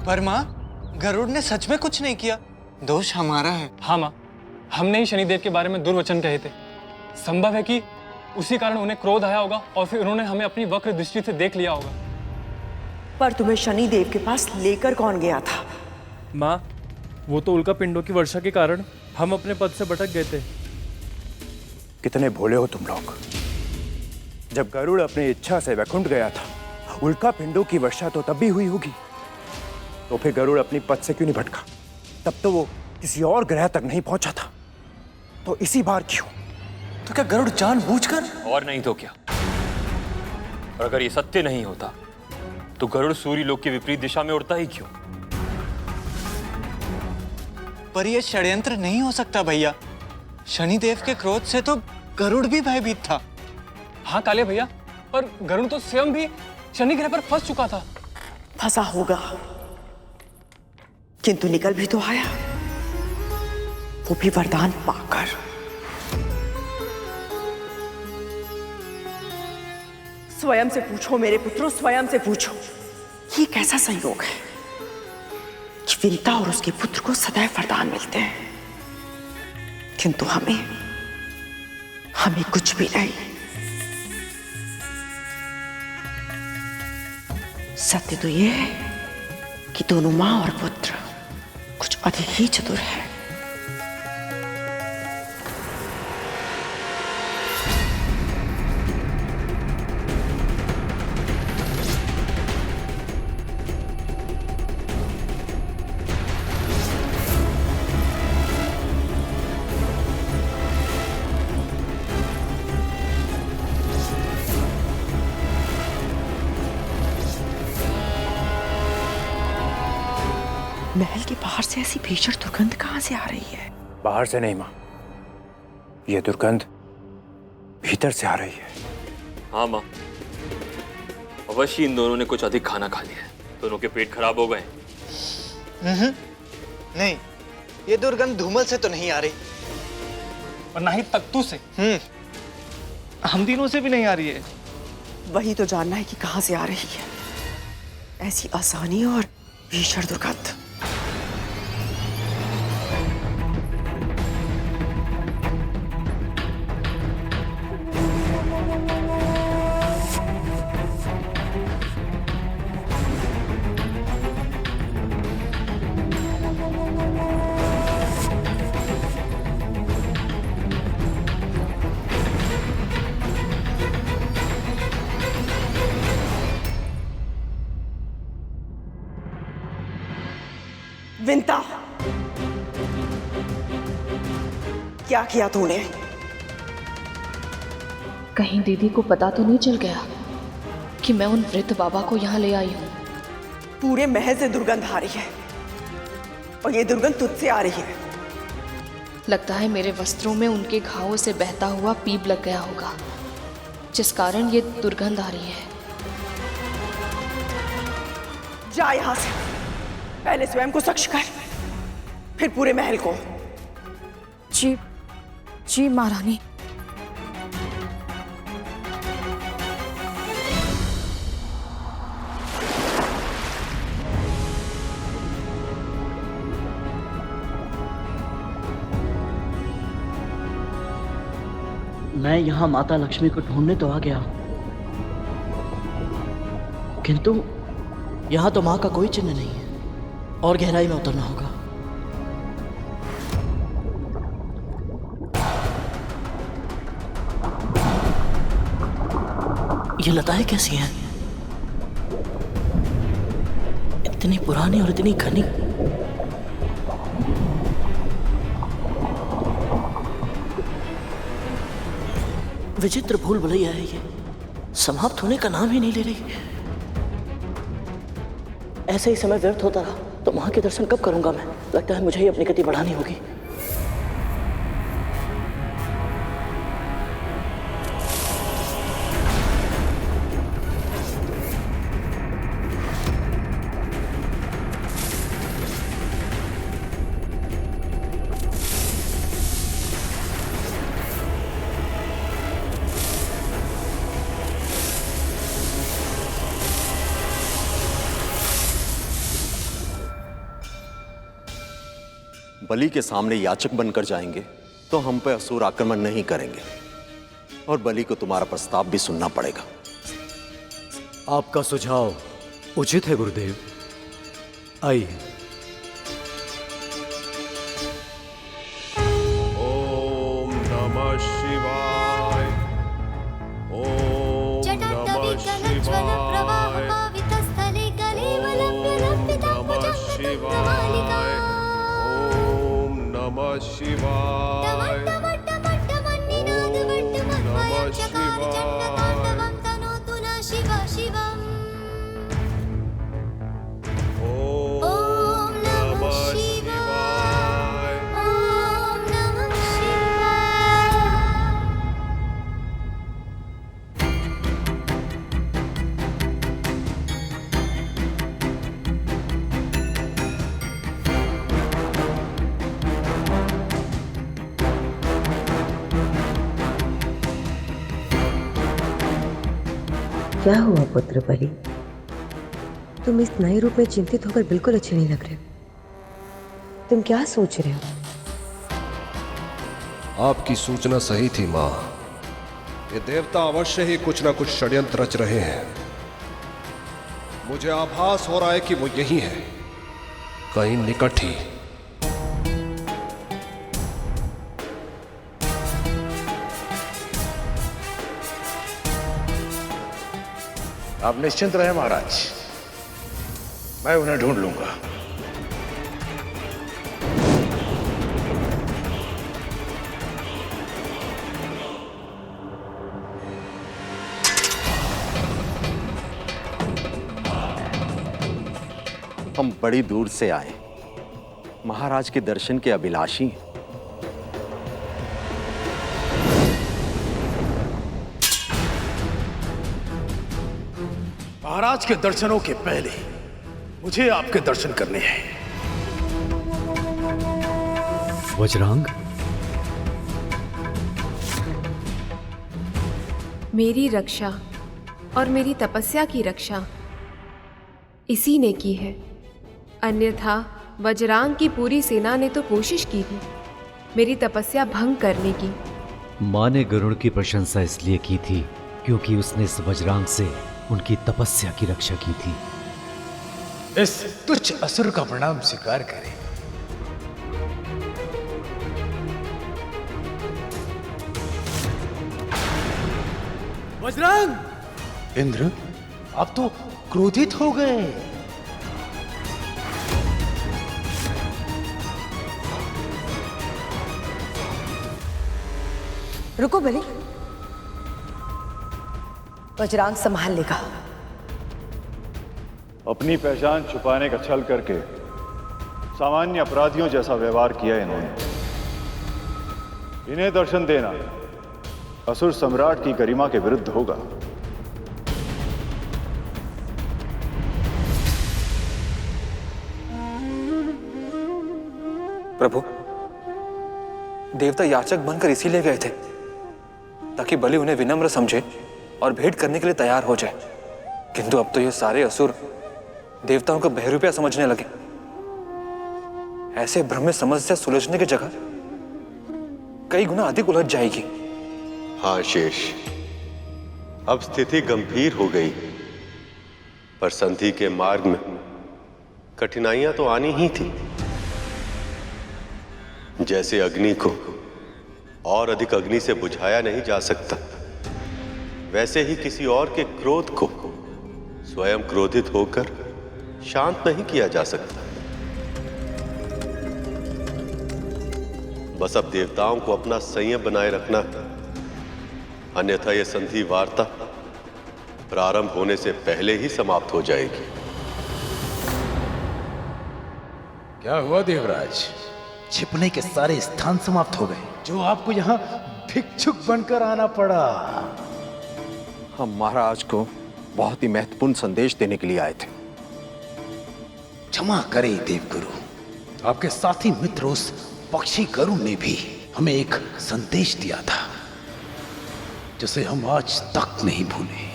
पर माँ, गरुड़ ने सच में कुछ नहीं किया, दोष हमारा है। हाँ माँ, हमने ही शनिदेव के बारे में दुर्वचन कहे थे। संभव है कि उसी कारण उन्हें क्रोध आया होगा और फिर उन्होंने हमें अपनी वक्र दृष्टि से देख लिया होगा। पर तुम्हें शनिदेव के पास लेकर कौन गया था? माँ, वो तो उल्का पिंडों की वर्षा के कारण हम अपने पद से भटक गए थे। कितने भोले हो तुम लोग। जब गरुड़ अपनी इच्छा से वैकुंठ गया था, उल्का पिंडों की वर्षा तो तब भी हुई होगी, तो फिर गरुड़ अपनी पद से क्यों नहीं भटका? तब तो वो किसी और ग्रह तक नहीं पहुंचा था, तो इसी बार क्यों? तो क्या गरुड़ जानबूझकर? और नहीं तो क्या। और अगर ये सत्य नहीं होता तो गरुड़ सूर्य लोक की विपरीत दिशा में उड़ता ही क्यों? पर यह षड्यंत्र नहीं हो सकता भैया। शनिदेव के क्रोध से तो गरुड़ भी भयभीत था। हाँ काले भैया, पर गरुड़ तो स्वयं भी शनि ग्रह पर फंस चुका था। फंसा होगा, किंतु निकल भी तो आया, वो भी वरदान पाकर। स्वयं से पूछो मेरे पुत्रों, स्वयं से पूछो, ये कैसा संयोग है कि विंता और उसके पुत्र को सदैव वरदान मिलते हैं, किंतु हमें कुछ भी नहीं। सत्य तो ये है कि दोनों मां और पुत्र कुछ अधिक ही चतुर है। महल के बाहर से ऐसी भीषण दुर्गंध कहां से आ रही है? बाहर से नहीं मां, ये दुर्गंध भीतर से आ रही है। हाँ माँ, अवश्य इन दोनों ने कुछ अधिक खाना खा लिया है। दोनों के पेट खराब हो गए। नहीं, ये दुर्गंध धूमल से तो नहीं आ रही, और ना ही तख्तू से। हम तीनों से भी नहीं आ रही है। वही तो जानना है कि कहां से आ रही है ऐसी आसानी और भीषण दुर्गंध। विंता, क्या किया तूने? कहीं दीदी को पता तो नहीं चल गया कि मैं उन वृद्ध बाबा को यहाँ ले आई हूँ? पूरे महल से दुर्गंध आ रही है और ये दुर्गंध तुझसे आ रही है। लगता है मेरे वस्त्रों में उनके घावों से बहता हुआ पीप लग गया होगा, जिस कारण ये दुर्गंध आ रही है। जा यहां से, पहले स्वयं को साक्ष कर, फिर पूरे महल को। जी जी महारानी। मैं यहाँ माता लक्ष्मी को ढूंढने तो आ गया, किंतु यहाँ तो माँ का कोई चिन्ह नहीं है और गहराई में उतरना होगा। ये लताएं कैसी हैं? इतनी पुरानी और इतनी घनी। विचित्र भूल भुलैया है ये, समाप्त होने का नाम ही नहीं ले रही। ऐसे ही समय व्यर्थ होता रहा तो माँ के दर्शन कब करूंगा मैं? लगता है मुझे ही अपनी गति बढ़ानी होगी। बलि के सामने याचक बनकर जाएंगे तो हम पे असुर आक्रमण नहीं करेंगे और बलि को तुम्हारा प्रस्ताव भी सुनना पड़ेगा। आपका सुझाव उचित है गुरुदेव। आइए। ओम नमः शिवाय। ओम नमः शिवाय। ओम नमः शिवाय। क्या हुआ पुत्र बलि? तुम इस नए रूप में चिंतित होकर बिल्कुल अच्छे नहीं लग रहे। तुम क्या सोच रहे हो? आपकी सूचना सही थी माँ। ये देवता अवश्य ही कुछ ना कुछ षड्यंत्र रच रहे हैं। मुझे आभास हो रहा है कि वो यही है, कहीं निकट ही। आप निश्चिंत रहे महाराज, मैं उन्हें ढूंढ लूंगा। हम बड़ी दूर से आए, महाराज के दर्शन के अभिलाषी हैं। महाराज के दर्शनों के पहले मुझे आपके दर्शन करने हैं। वज्रांग, मेरी रक्षा और मेरी तपस्या की रक्षा इसी ने की है। अन्यथा वज्रांग की पूरी सेना ने तो कोशिश की थी मेरी तपस्या भंग करने की। माँ ने गरुड़ की प्रशंसा इसलिए की थी क्योंकि उसने इस वज्रांग से उनकी तपस्या की रक्षा की थी। इस तुच्छ असुर का प्रणाम स्वीकार करें। वज्रांग! इंद्र, आप तो क्रोधित हो गए। रुको बलि, वज्रांग संभाल लेगा। अपनी पहचान छुपाने का छल करके सामान्य अपराधियों जैसा व्यवहार किया इन्होंने। इन्हें दर्शन देना असुर सम्राट की गरिमा के विरुद्ध होगा। प्रभु, देवता याचक बनकर इसीलिए गए थे ताकि बलि उन्हें विनम्र समझे और भेंट करने के लिए तैयार हो जाए, किंतु अब तो ये सारे असुर देवताओं को बहरूपिया समझने लगे। ऐसे भ्रम में समस्या सुलझने की जगह कई गुना अधिक उलझ जाएगी। हाँ शेष, अब स्थिति गंभीर हो गई, पर संधि के मार्ग में कठिनाइयां तो आनी ही थी। जैसे अग्नि को और अधिक अग्नि से बुझाया नहीं जा सकता, वैसे ही किसी और के क्रोध को स्वयं क्रोधित होकर शांत नहीं किया जा सकता। बस अब देवताओं को अपना संयम बनाए रखना, अन्यथा यह संधि वार्ता प्रारंभ होने से पहले ही समाप्त हो जाएगी। क्या हुआ देवराज? छिपने के सारे स्थान समाप्त हो गए, जो आपको यहाँ भिक्षुक बनकर आना पड़ा। हम महाराज को बहुत ही महत्वपूर्ण संदेश देने के लिए आए थे। क्षमा करें देवगुरु, आपके साथी मित्र उस पक्षी गरुड़ ने भी हमें एक संदेश दिया था, जिसे हम आज तक नहीं भूले।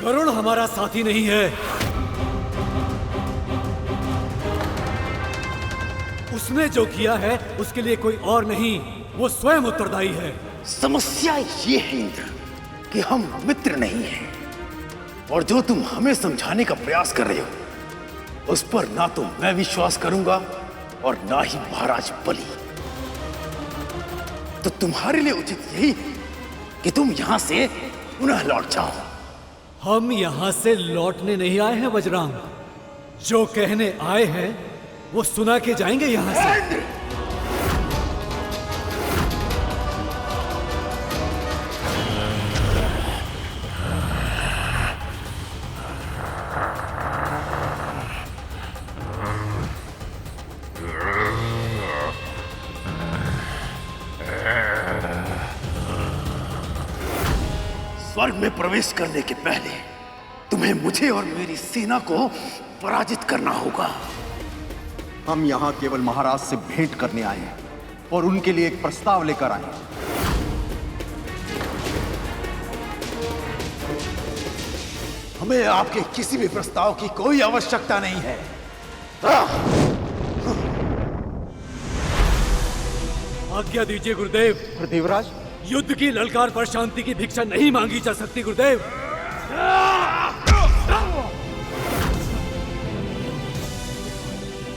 गरुड़ हमारा साथी नहीं है, उसने जो किया है उसके लिए कोई और नहीं, वो स्वयं उत्तरदायी है। समस्या ये है इंद्र कि हम मित्र नहीं हैं, और जो तुम हमें समझाने का प्रयास कर रहे हो उस पर ना तो मैं विश्वास करूंगा और ना ही महाराज बलि। तो तुम्हारे लिए उचित यही है कि तुम यहां से पुनः लौट जाओ। हम यहां से लौटने नहीं आए हैं वज्रांग, जो कहने आए हैं वो सुना के जाएंगे यहां से। स्वर्ग में प्रवेश करने के पहले तुम्हें मुझे और मेरी सेना को पराजित करना होगा। हम यहाँ केवल महाराज से भेंट करने आए हैं और उनके लिए एक प्रस्ताव लेकर आए हैं। हमें आपके किसी भी प्रस्ताव की कोई आवश्यकता नहीं है। आज्ञा दीजिए गुरुदेव। देवराज, युद्ध की ललकार पर शांति की भिक्षा नहीं मांगी जा सकती गुरुदेव।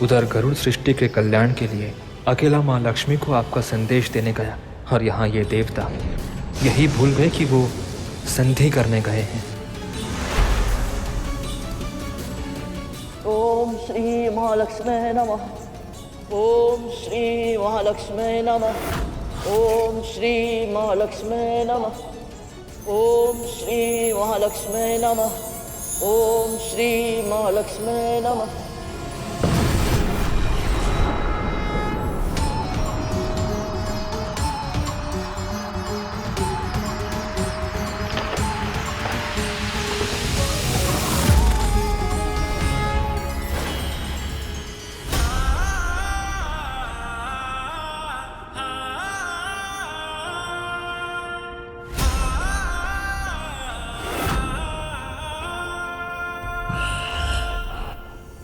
उधर गरुड़ सृष्टि के कल्याण के लिए अकेला मां लक्ष्मी को आपका संदेश देने गया, और यहाँ ये देवता यही भूल गए कि वो संधि करने गए हैं। ओम श्री महालक्ष्मी नमः। ओम श्री महालक्ष्मी नमः। ओम श्री महालक्ष्मी नमः। ओम श्री महालक्ष्मी नमः। ओम श्री महालक्ष्मी नमः।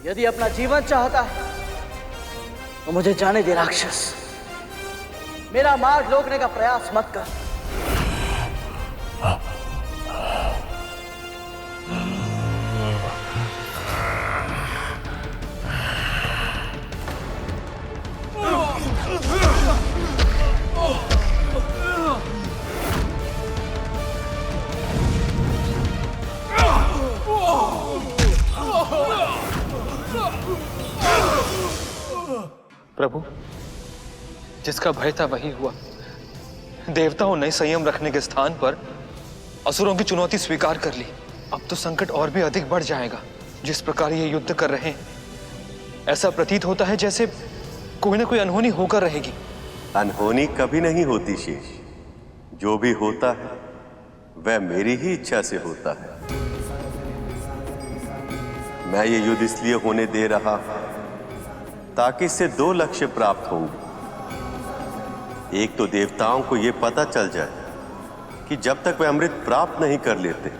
यदि अपना जीवन चाहता है तो मुझे जाने दे राक्षस, मेरा मार्ग रोकने का प्रयास मत कर। प्रभु, जिसका भय था वही हुआ। देवताओं ने संयम रखने के स्थान पर असुरों की चुनौती स्वीकार कर ली। अब तो संकट और भी अधिक बढ़ जाएगा। जिस प्रकार ये युद्ध कर रहे हैं, ऐसा प्रतीत होता है जैसे कोई ना कोई अनहोनी होकर रहेगी। अनहोनी कभी नहीं होती शेष। जो भी होता है वह मेरी ही इच्छा से होता है। मैं ये युद्ध इसलिए होने दे रहा हूं ताकि इससे दो लक्ष्य प्राप्त होंगे। एक तो देवताओं को यह पता चल जाए कि जब तक वे अमृत प्राप्त नहीं कर लेते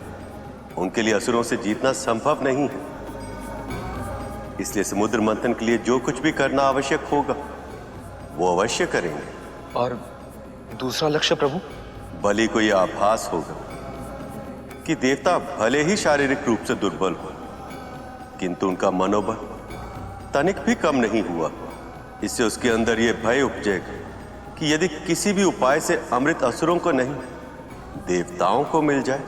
उनके लिए असुरों से जीतना संभव नहीं है। इसलिए समुद्र मंथन के लिए जो कुछ भी करना आवश्यक होगा वो अवश्य करेंगे। और दूसरा लक्ष्य प्रभु? बलि को यह आभास होगा कि देवता भले ही शारीरिक रूप से दुर्बल हो, किंतु उनका मनोबल तनिक भी कम नहीं हुआ। इससे उसके अंदर यह भय उपजेगा कि यदि किसी भी उपाय से अमृत असुरों को नहीं देवताओं को मिल जाए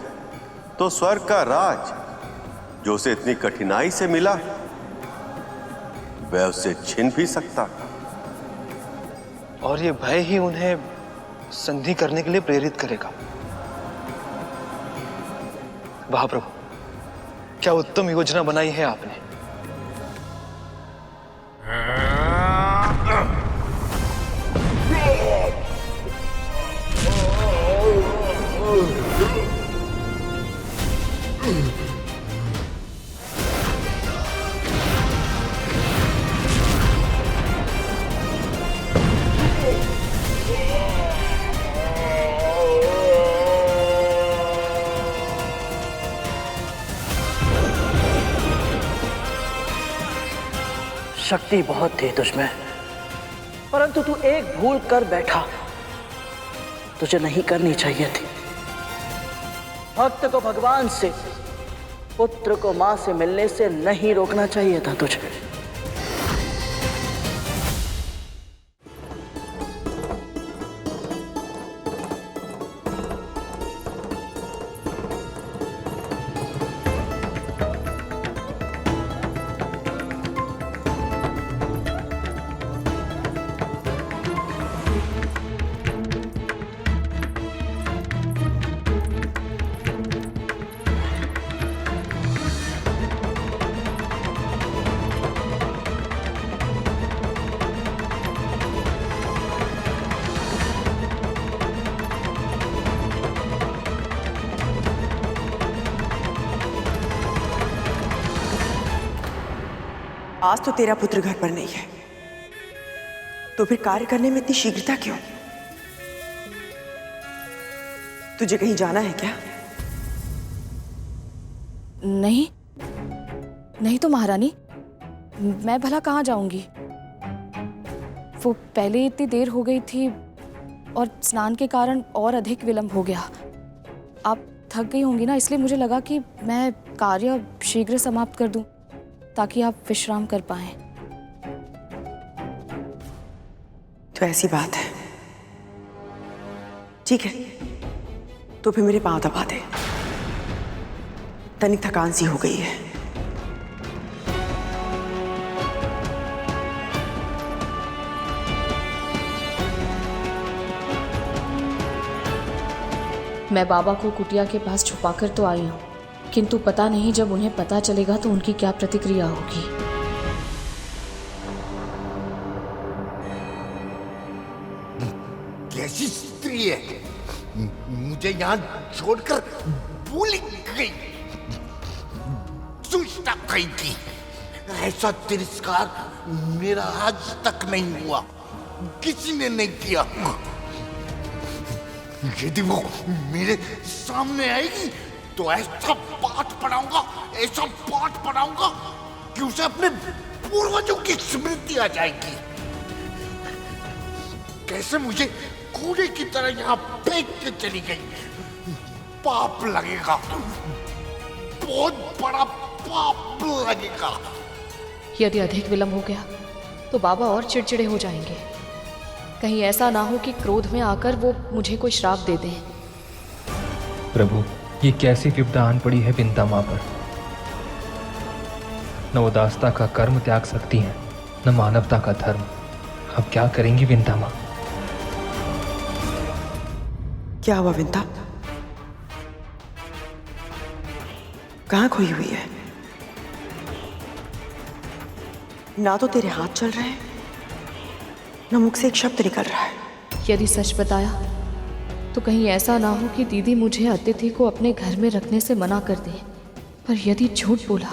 तो स्वर्ग का राज जो उसे इतनी कठिनाई से मिला वह उससे छिन भी सकता। और ये भय ही उन्हें संधि करने के लिए प्रेरित करेगा। वाह प्रभु, क्या उत्तम योजना बनाई है आपने। शक्ति बहुत थी तुझमें, परंतु तू एक भूल कर बैठा। तुझे नहीं करनी चाहिए थी। भक्त को भगवान से, पुत्र को मां से मिलने से नहीं रोकना चाहिए था तुझे। आज तो तेरा पुत्र घर पर नहीं है, तो फिर कार्य करने में इतनी शीघ्रता क्यों? तुझे कहीं जाना है क्या? नहीं नहीं तो महारानी, मैं भला कहाँ जाऊंगी? वो पहले इतनी देर हो गई थी और स्नान के कारण और अधिक विलंब हो गया। आप थक गई होंगी ना, इसलिए मुझे लगा कि मैं कार्य शीघ्र समाप्त कर दूं ताकि आप विश्राम कर पाएं। तो ऐसी बात है, ठीक है, तो फिर मेरे पांव दबा दे। तनिक थकान सी हो गई है। मैं बाबा को कुटिया के पास छुपाकर तो आई हूँ, किंतु पता नहीं जब उन्हें पता चलेगा तो उनकी क्या प्रतिक्रिया होगी। कैसी स्त्री है, मुझे यहाँ छोड़कर भूल गई। दुष्टा कहीं की, ऐसा तिरस्कार मेरा आज तक नहीं हुआ, किसी ने नहीं किया। यदि वो मेरे सामने आएगी तो ऐसा पाठ पढ़ाऊंगा कि उसे अपने पूर्वजों की स्मृति आ जाएगी। कैसे मुझे कूड़े की तरह यहाँ फेंक के चली गई। पाप लगेगा, बहुत बड़ा पाप लगेगा। यदि अधिक विलंब हो गया तो बाबा और चिड़चिड़े हो जाएंगे। कहीं ऐसा ना हो कि क्रोध में आकर वो मुझे कोई श्राप दे दें। प्रभु, ये कैसी विपदा आन पड़ी है विंता माँ पर। न वो दास्ता का कर्म त्याग सकती हैं, न मानवता का धर्म। अब क्या करेंगी विंता माँ? क्या हुआ विंता? कहाँ खोई हुई है? ना तो तेरे हाथ चल रहे हैं, ना मुख से एक शब्द निकल रहा है। यदि सच बताया तो कहीं ऐसा ना हो कि दीदी मुझे अतिथि को अपने घर में रखने से मना कर दे। पर यदि झूठ बोला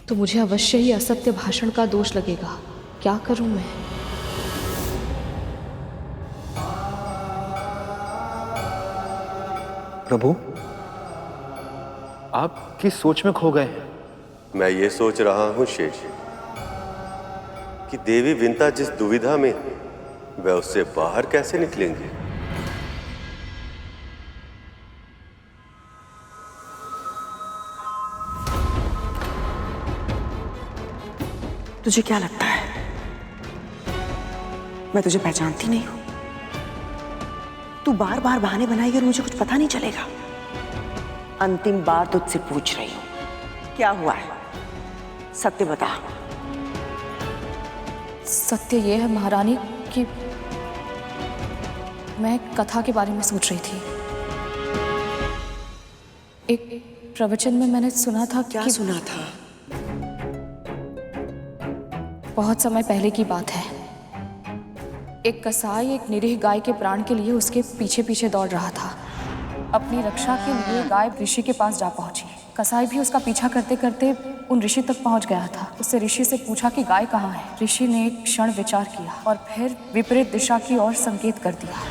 तो मुझे अवश्य ही असत्य भाषण का दोष लगेगा। क्या करूं मैं? प्रभु, आप किस सोच में खो गए हैं? मैं ये सोच रहा हूं शेष कि देवी विंता जिस दुविधा में वह उससे बाहर कैसे निकलेंगे। तुझे क्या लगता है मैं तुझे पहचानती नहीं हूं? तू बार बार बहाने बनाएगी और मुझे कुछ पता नहीं चलेगा। अंतिम बार तुझसे पूछ रही हूं, क्या हुआ है? सत्य बता। सत्य ये है महारानी कि मैं कथा के बारे में सोच रही थी। एक प्रवचन में मैंने सुना था। क्या सुना था? बहुत समय पहले की बात है। एक कसाई एक निरीह गाय के प्राण के लिए उसके पीछे पीछे दौड़ रहा था। अपनी रक्षा के लिए गाय ऋषि के पास जा पहुंची। कसाई भी उसका पीछा करते करते उन ऋषि तक पहुंच गया था। उससे ऋषि से पूछा कि गाय कहाँ है। ऋषि ने एक क्षण विचार किया और फिर विपरीत दिशा की ओर संकेत कर दिया।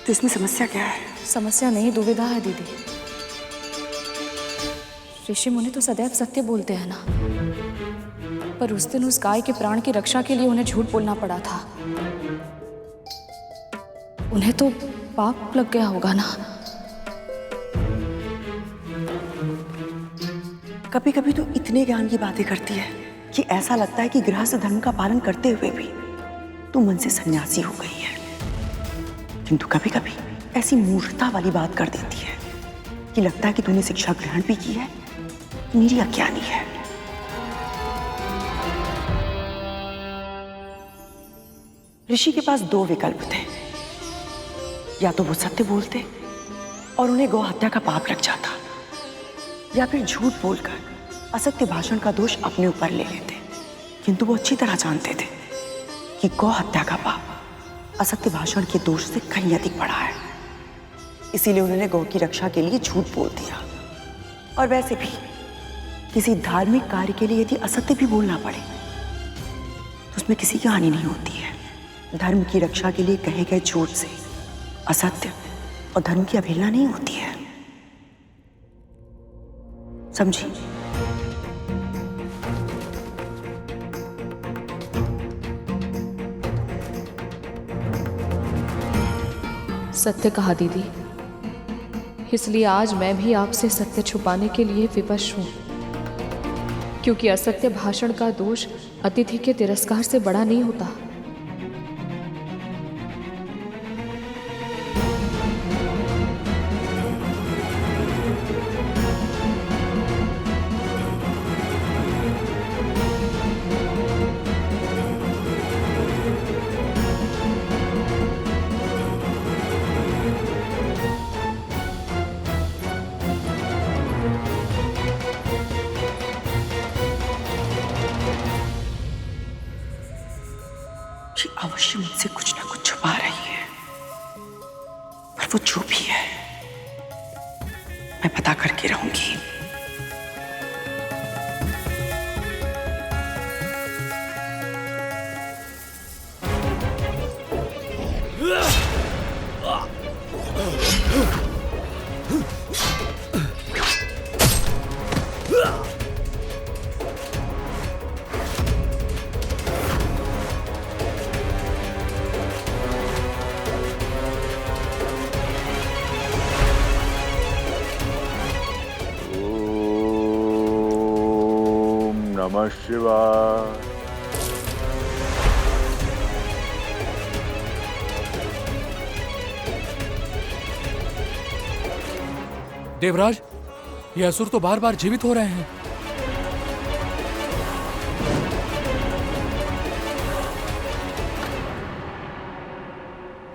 तो इसमें समस्या क्या है? समस्या नहीं, दुविधा है दीदी। ऋषि मुनि तो सदैव सत्य बोलते हैं ना, पर उस दिन उस गाय के प्राण की रक्षा के लिए उन्हें झूठ बोलना पड़ा था। उन्हें तो पाप लग गया होगा ना। कभी कभी तो इतने ज्ञान की बातें करती है कि ऐसा लगता है कि गृहस्थ धर्म का पालन करते हुए भी तू मन से सन्यासी हो गई है। किंतु कभी कभी ऐसी मूर्खता वाली बात कर देती है कि लगता है कि तूने शिक्षा ग्रहण भी की है, मेरी अज्ञानी है। ऋषि के पास दो विकल्प थे, या तो वो सत्य बोलते और उन्हें गौ हत्या का पाप लग जाता, या फिर झूठ बोलकर असत्य भाषण का दोष अपने ऊपर ले लेते। किंतु वो अच्छी तरह जानते थे कि गौ हत्या का पाप असत्य भाषण के दोष से कहीं अधिक बड़ा है। इसीलिए उन्होंने गौ की रक्षा के लिए झूठ बोल दिया। और वैसे भी किसी धार्मिक कार्य के लिए यदि असत्य भी बोलना पड़े तो उसमें किसी की हानि नहीं होती है। धर्म की रक्षा के लिए कहे गए झूठ से असत्य और धर्म की अवहेलना नहीं होती है। समझी? सत्य कहा दीदी। इसलिए आज मैं भी आपसे सत्य छुपाने के लिए विवश हूं, क्योंकि असत्य भाषण का दोष अतिथि के तिरस्कार से बड़ा नहीं होता। अवश्य मुझसे कुछ ना कुछ छुपा रही है, पर वो जो भी है मैं पता करके रहूंगी। नमः शिवाय। देवराज, ये असुर तो बार बार जीवित हो रहे हैं।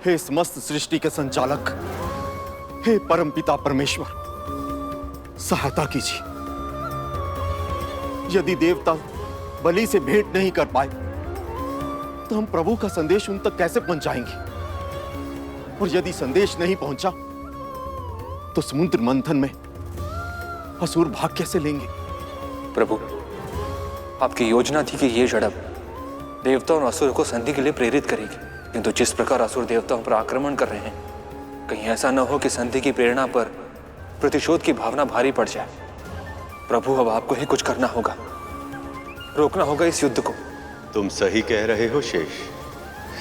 हे समस्त सृष्टि के संचालक, हे परमपिता परमेश्वर, सहायता कीजिए। यदि देवता बलि से भेंट नहीं कर पाए तो हम प्रभु का संदेश उन तक कैसे पहुंचाएंगे? और यदि संदेश नहीं पहुंचा तो समुद्र मंथन में असुर भाग कैसे लेंगे? प्रभु, आपकी योजना थी कि ये झड़प देवताओं और असुरों को संधि के लिए प्रेरित करेगी, किंतु जिस प्रकार असुर देवताओं पर आक्रमण कर रहे हैं, कहीं ऐसा न हो कि संधि की प्रेरणा पर प्रतिशोध की भावना भारी पड़ जाए। प्रभु, अब आपको ही कुछ करना होगा, रोकना होगा इस युद्ध को। तुम सही कह रहे हो शेष।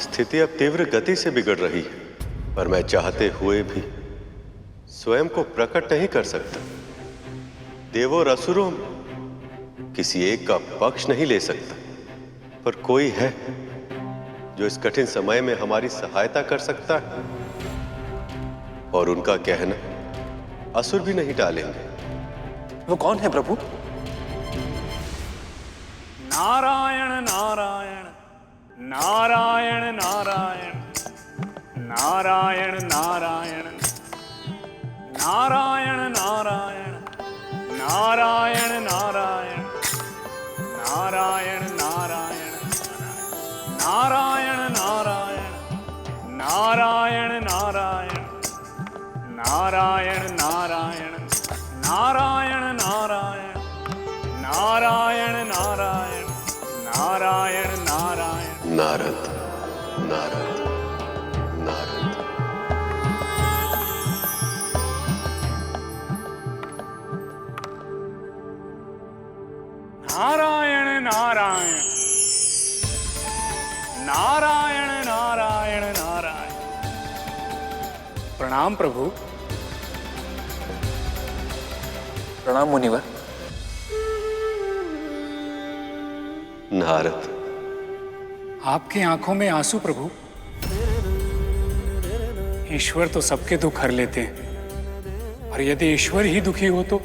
स्थिति अब तीव्र गति से बिगड़ रही है, पर मैं चाहते हुए भी स्वयं को प्रकट नहीं कर सकता। देवों और असुरों में किसी एक का पक्ष नहीं ले सकता, पर कोई है जो इस कठिन समय में हमारी सहायता कर सकता है, और उनका कहना असुर भी नहीं टालेंगे। वो कौन है प्रभु? नारायण नारायण नारायण नारायण नारायण नारायण नारायण नारायण नारायण नारायण नारायण नारायण नारायण नारायण नारायण नारायण नारायण नारायण नारायण नारायण नारायण नारायण नारायण नारायण नारद नारद नारद। नारायण नारायण नारायण नारायण नारायण। प्रणाम प्रभु। प्रणाम मुनिवर। नारद, आपकी आंखों में आंसू प्रभु। ईश्वर तो सबके दुख हर लेते हैं, और यदि ईश्वर ही दुखी हो तो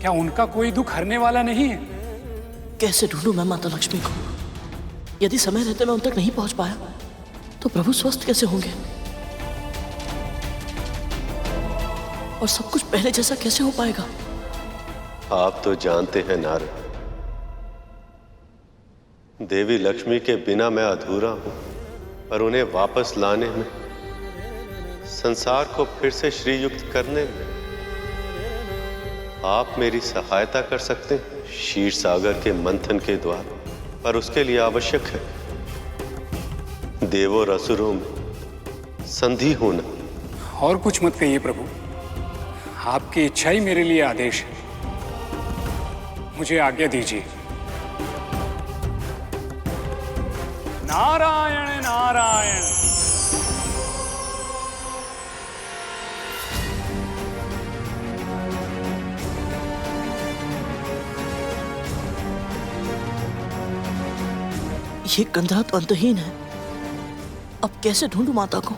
क्या उनका कोई दुख हरने वाला नहीं है? कैसे ढूंढूं मैं माता लक्ष्मी को? यदि समय रहते मैं उन तक नहीं पहुंच पाया तो प्रभु स्वस्थ कैसे होंगे? और सब कुछ पहले जैसा कैसे हो पाएगा? आप तो जानते हैं नारद, देवी लक्ष्मी के बिना मैं अधूरा हूं, पर उन्हें वापस लाने में, संसार को फिर से श्रीयुक्त करने में आप मेरी सहायता कर सकते हैं क्षीर सागर के मंथन के द्वार। पर उसके लिए आवश्यक है देवों और असुरों में संधि होना। और कुछ मत कहिए प्रभु, आपकी इच्छा ही मेरे लिए आदेश है। मुझे आज्ञा दीजिए। नारायण नारायण ये कंधरा तो अंतहीन है, अब कैसे ढूंढूं माता को?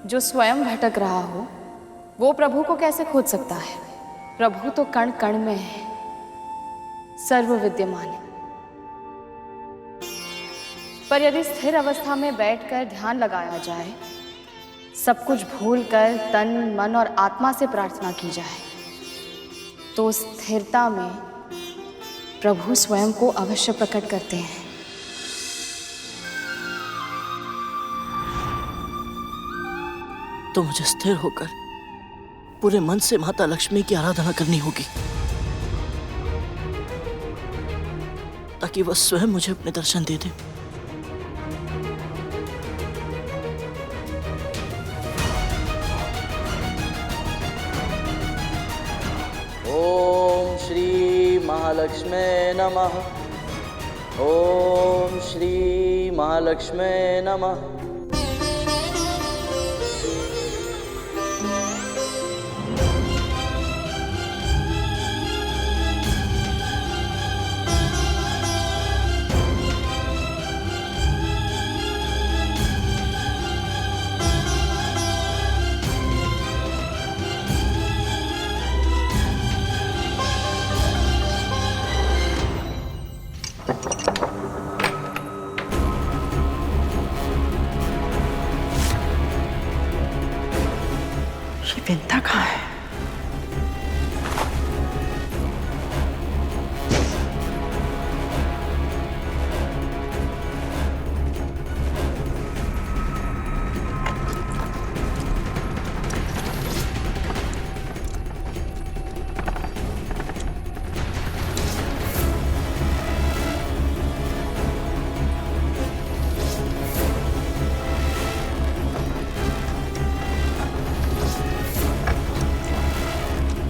जो स्वयं भटक रहा हो वो प्रभु को कैसे खोज सकता है? प्रभु तो कण कण में है, सर्व विद्यमान है। पर यदि स्थिर अवस्था में बैठकर ध्यान लगाया जाए, सब कुछ भूलकर तन मन और आत्मा से प्रार्थना की जाए, तो स्थिरता में प्रभु स्वयं को अवश्य प्रकट करते हैं। तो मुझे स्थिर होकर पूरे मन से माता लक्ष्मी की आराधना करनी होगी, ताकि वह स्वयं मुझे अपने दर्शन दे दे। ओम श्री महालक्ष्मी नमः। ओम श्री महालक्ष्मी नमः। विंता कहाँ है?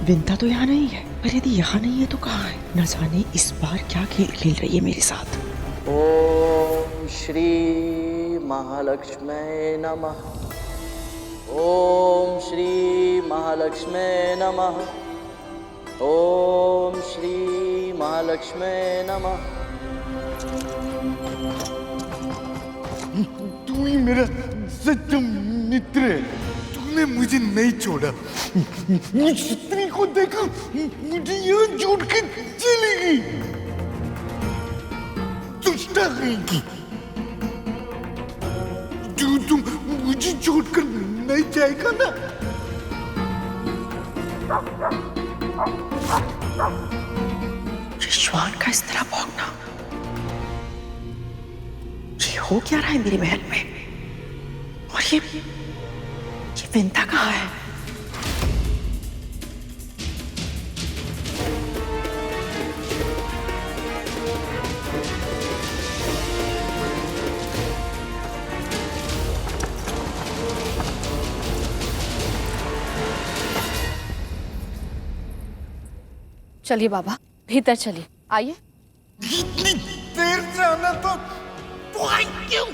विंता तो यहाँ नहीं है, पर यदि यहाँ नहीं है तो कहाँ है? न जाने इस बार क्या खेल खेल रही है मेरे साथ। ओम श्री महालक्ष्मी नमः। ओम श्री महालक्ष्मी नमः। ओम श्री महालक्ष्मी नमः। तू ही मेरा सच्चा मित्र है, तूने मुझे नहीं छोड़ा। इस स्त्री को देखा मुझे यहाँ छोड़ के चली गई। दुष्टा रहेगी। जो तुम मुझे छोड़कर नहीं जाएगा ना। श्वान का इस तरह भौंकना, ये हो क्या रहा है मेरे महल में? और ये विंता कहाँ है? चलिए बाबा, भीतर चलिए, आइए। इतनी देर से आना तो आई क्यों?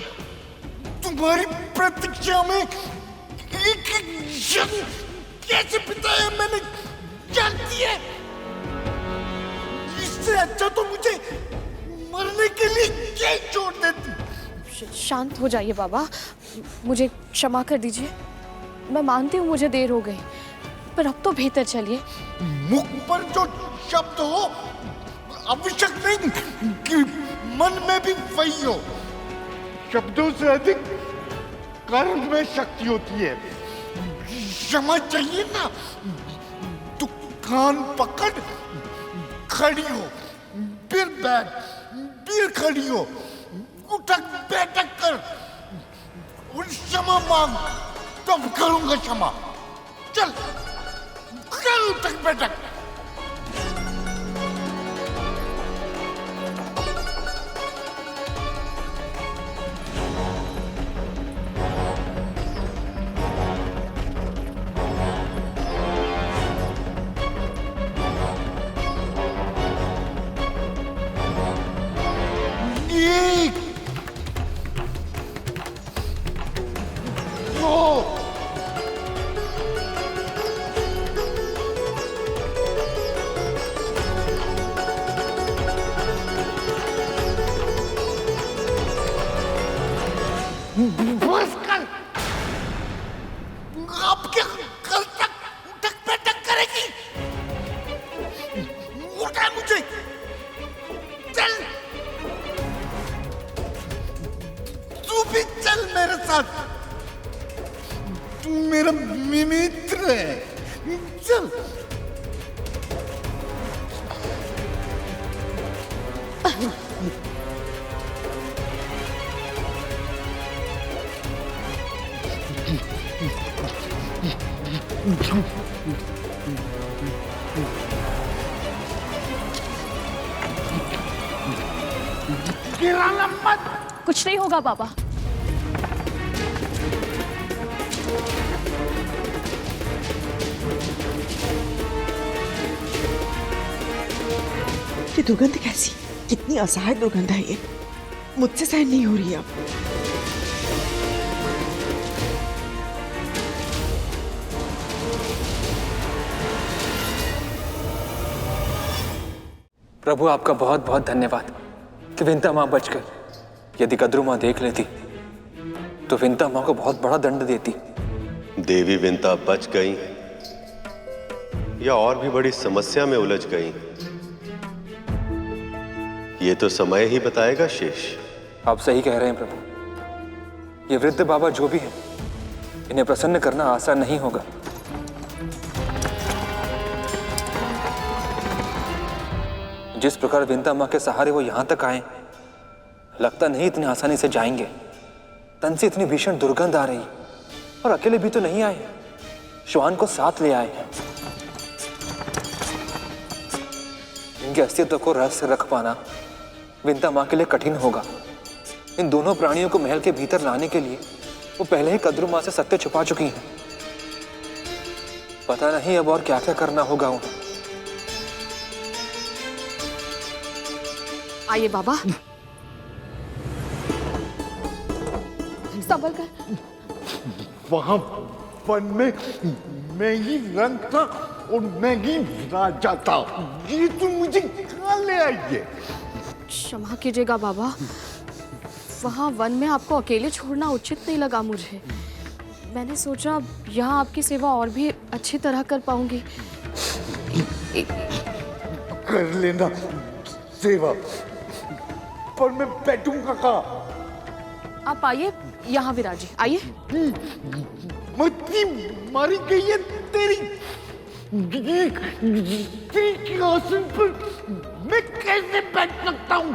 तुम्हारी प्रतीक्षा में एक क्षण कैसे बिताया मैंने जानती है। इससे अच्छा तो मुझे मरने के लिए क्या छोड़ देती। शांत हो जाइए बाबा, मुझे क्षमा कर दीजिए। मैं मानती हूँ मुझे देर हो गई, पर अब तो भीतर चलिए। मुख पर जो शब्द हो आवश्यक नहीं कि मन में भी वही हो। शब्दों से अधिक कर्म में शक्ति होती है। क्षमा चाहिए ना तो कान पकड़ खड़ी हो, फिर बैठ, फिर खड़ी हो, उठक बैठक कर और क्षमा मांग, तब करूंगा क्षमा। चल कर उठक बैठक। बस कर। अब क्या कल तक उठक बैठक करेगी? उठा मुझे। चल तू भी चल मेरे साथ। तू मेरा मित्र है। चल। गिराना मत। कुछ नहीं होगा बाबा। ये दुर्गंध कैसी? कितनी असहाय दुर्गंध है ये, मुझसे सहन नहीं हो रही अब। प्रभु आपका बहुत बहुत धन्यवाद कि विंता माँ बच गई। यदि कद्रू माँ देख लेती तो विंता माँ को बहुत बड़ा दंड देती। देवी विंता बच गई या और भी बड़ी समस्या में उलझ गई, ये तो समय ही बताएगा शेष। आप सही कह रहे हैं प्रभु। ये वृद्ध बाबा जो भी हैं, इन्हें प्रसन्न करना आसान नहीं होगा। जिस प्रकार विंता माँ के सहारे वो यहां तक आए, लगता नहीं इतनी आसानी से जाएंगे। तन से इतनी भीषण दुर्गंध आ रही, और अकेले भी तो नहीं आए, श्वान को साथ ले आए हैं। इनके अस्तित्व को रहस्य रख पाना विंता माँ के लिए कठिन होगा। इन दोनों प्राणियों को महल के भीतर लाने के लिए वो पहले ही कद्रू माँ से सत्य छुपा चुकी हैं। पता नहीं अब और क्या क्या करना होगा उन्हें। आइए बाबा, संभल कर। वहां वन में मैं ही रंग था और मैं ही राजा था। ये तो मुझे कहाँ ले आई है? क्षमा कीजिएगा बाबा, वहाँ वन में आपको अकेले छोड़ना उचित नहीं लगा मुझे। मैंने सोचा यहाँ आपकी सेवा और भी अच्छी तरह कर पाऊंगी। कर लेना सेवा, पर मैं बैठूंगा कहाँ? आप आइए यहाँ विराजी, आइए। मत्ती मारी गई है तेरी के आसन पर मैं कैसे बैठ सकता हूँ?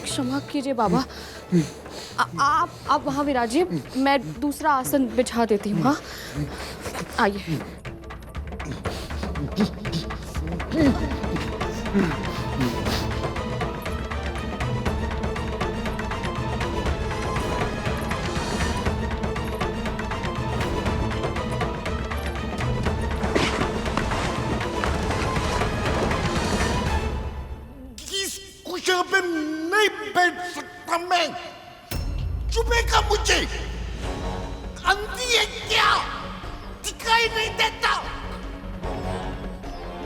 क्षमा कीजिए बाबा, आप वहाँ विराजिए, मैं दूसरा आसन बिछा देती हूँ। हाँ, आइए। कुशल पे नहीं बैठ सकता मैं, चुभेगा मुझे। अंधी है क्या? दिखाई नहीं देता?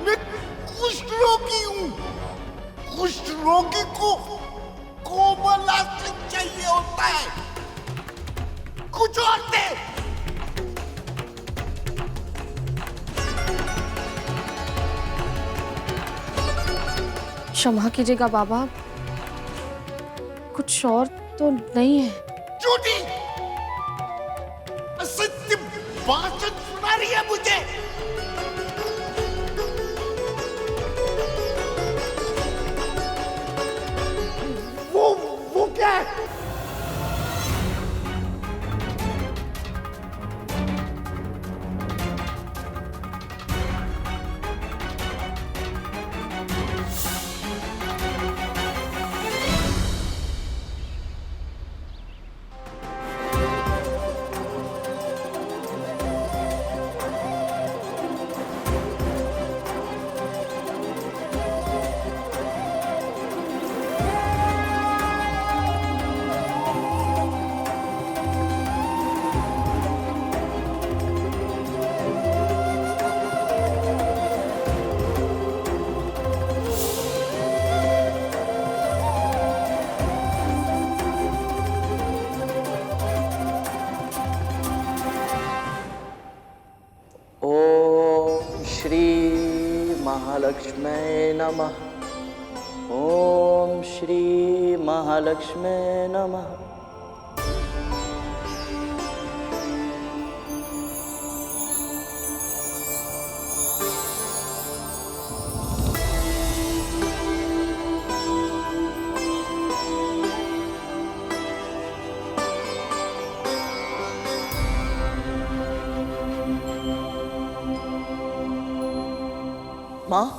मैं कुष्ठ रोगी हूँ। कुष्ठ रोगी को कोमल आसन चाहिए होता है, कुछ और दे। क्षमा कीजिएगा बाबा, कुछ और तो नहीं है। झूठी असत्य भाषण सुना रही है मुझे। वो क्या है? महालक्ष्मी नमः। ओम श्री महालक्ष्मी नमः। माँ,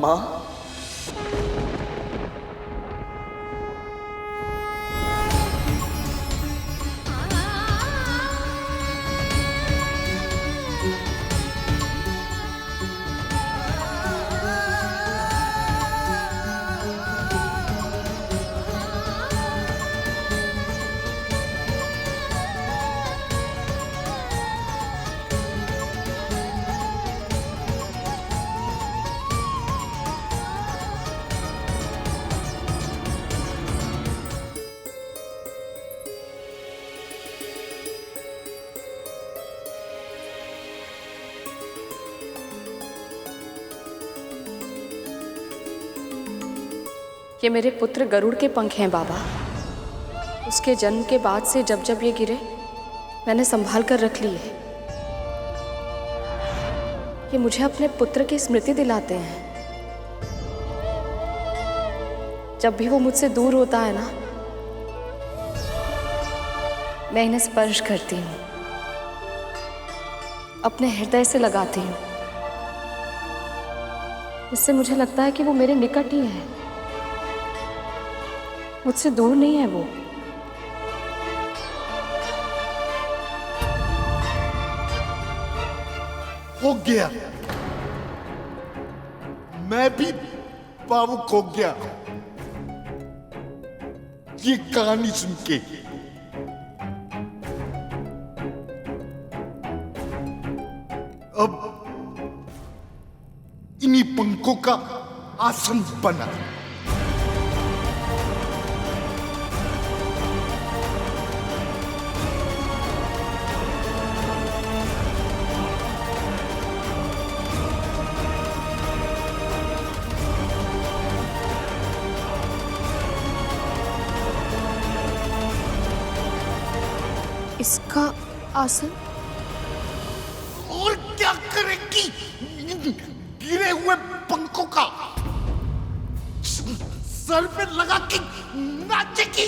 माँ, ये मेरे पुत्र गरुड़ के पंख हैं बाबा। उसके जन्म के बाद से जब जब ये गिरे मैंने संभाल कर रख लिए। ये मुझे अपने पुत्र की स्मृति दिलाते हैं। जब भी वो मुझसे दूर होता है ना, मैं इन्हें स्पर्श करती हूँ, अपने हृदय से लगाती हूँ। इससे मुझे लगता है कि वो मेरे निकट ही है, मुझसे दूर नहीं है वो। हो गया, मैं भी भावुक हो गया ये कहानी सुन के। अब इन्हीं पंखों का आसन बना। इसका आसन? और क्या करेगी गिरे हुए पंखों का? सर पे लगा के नाचेगी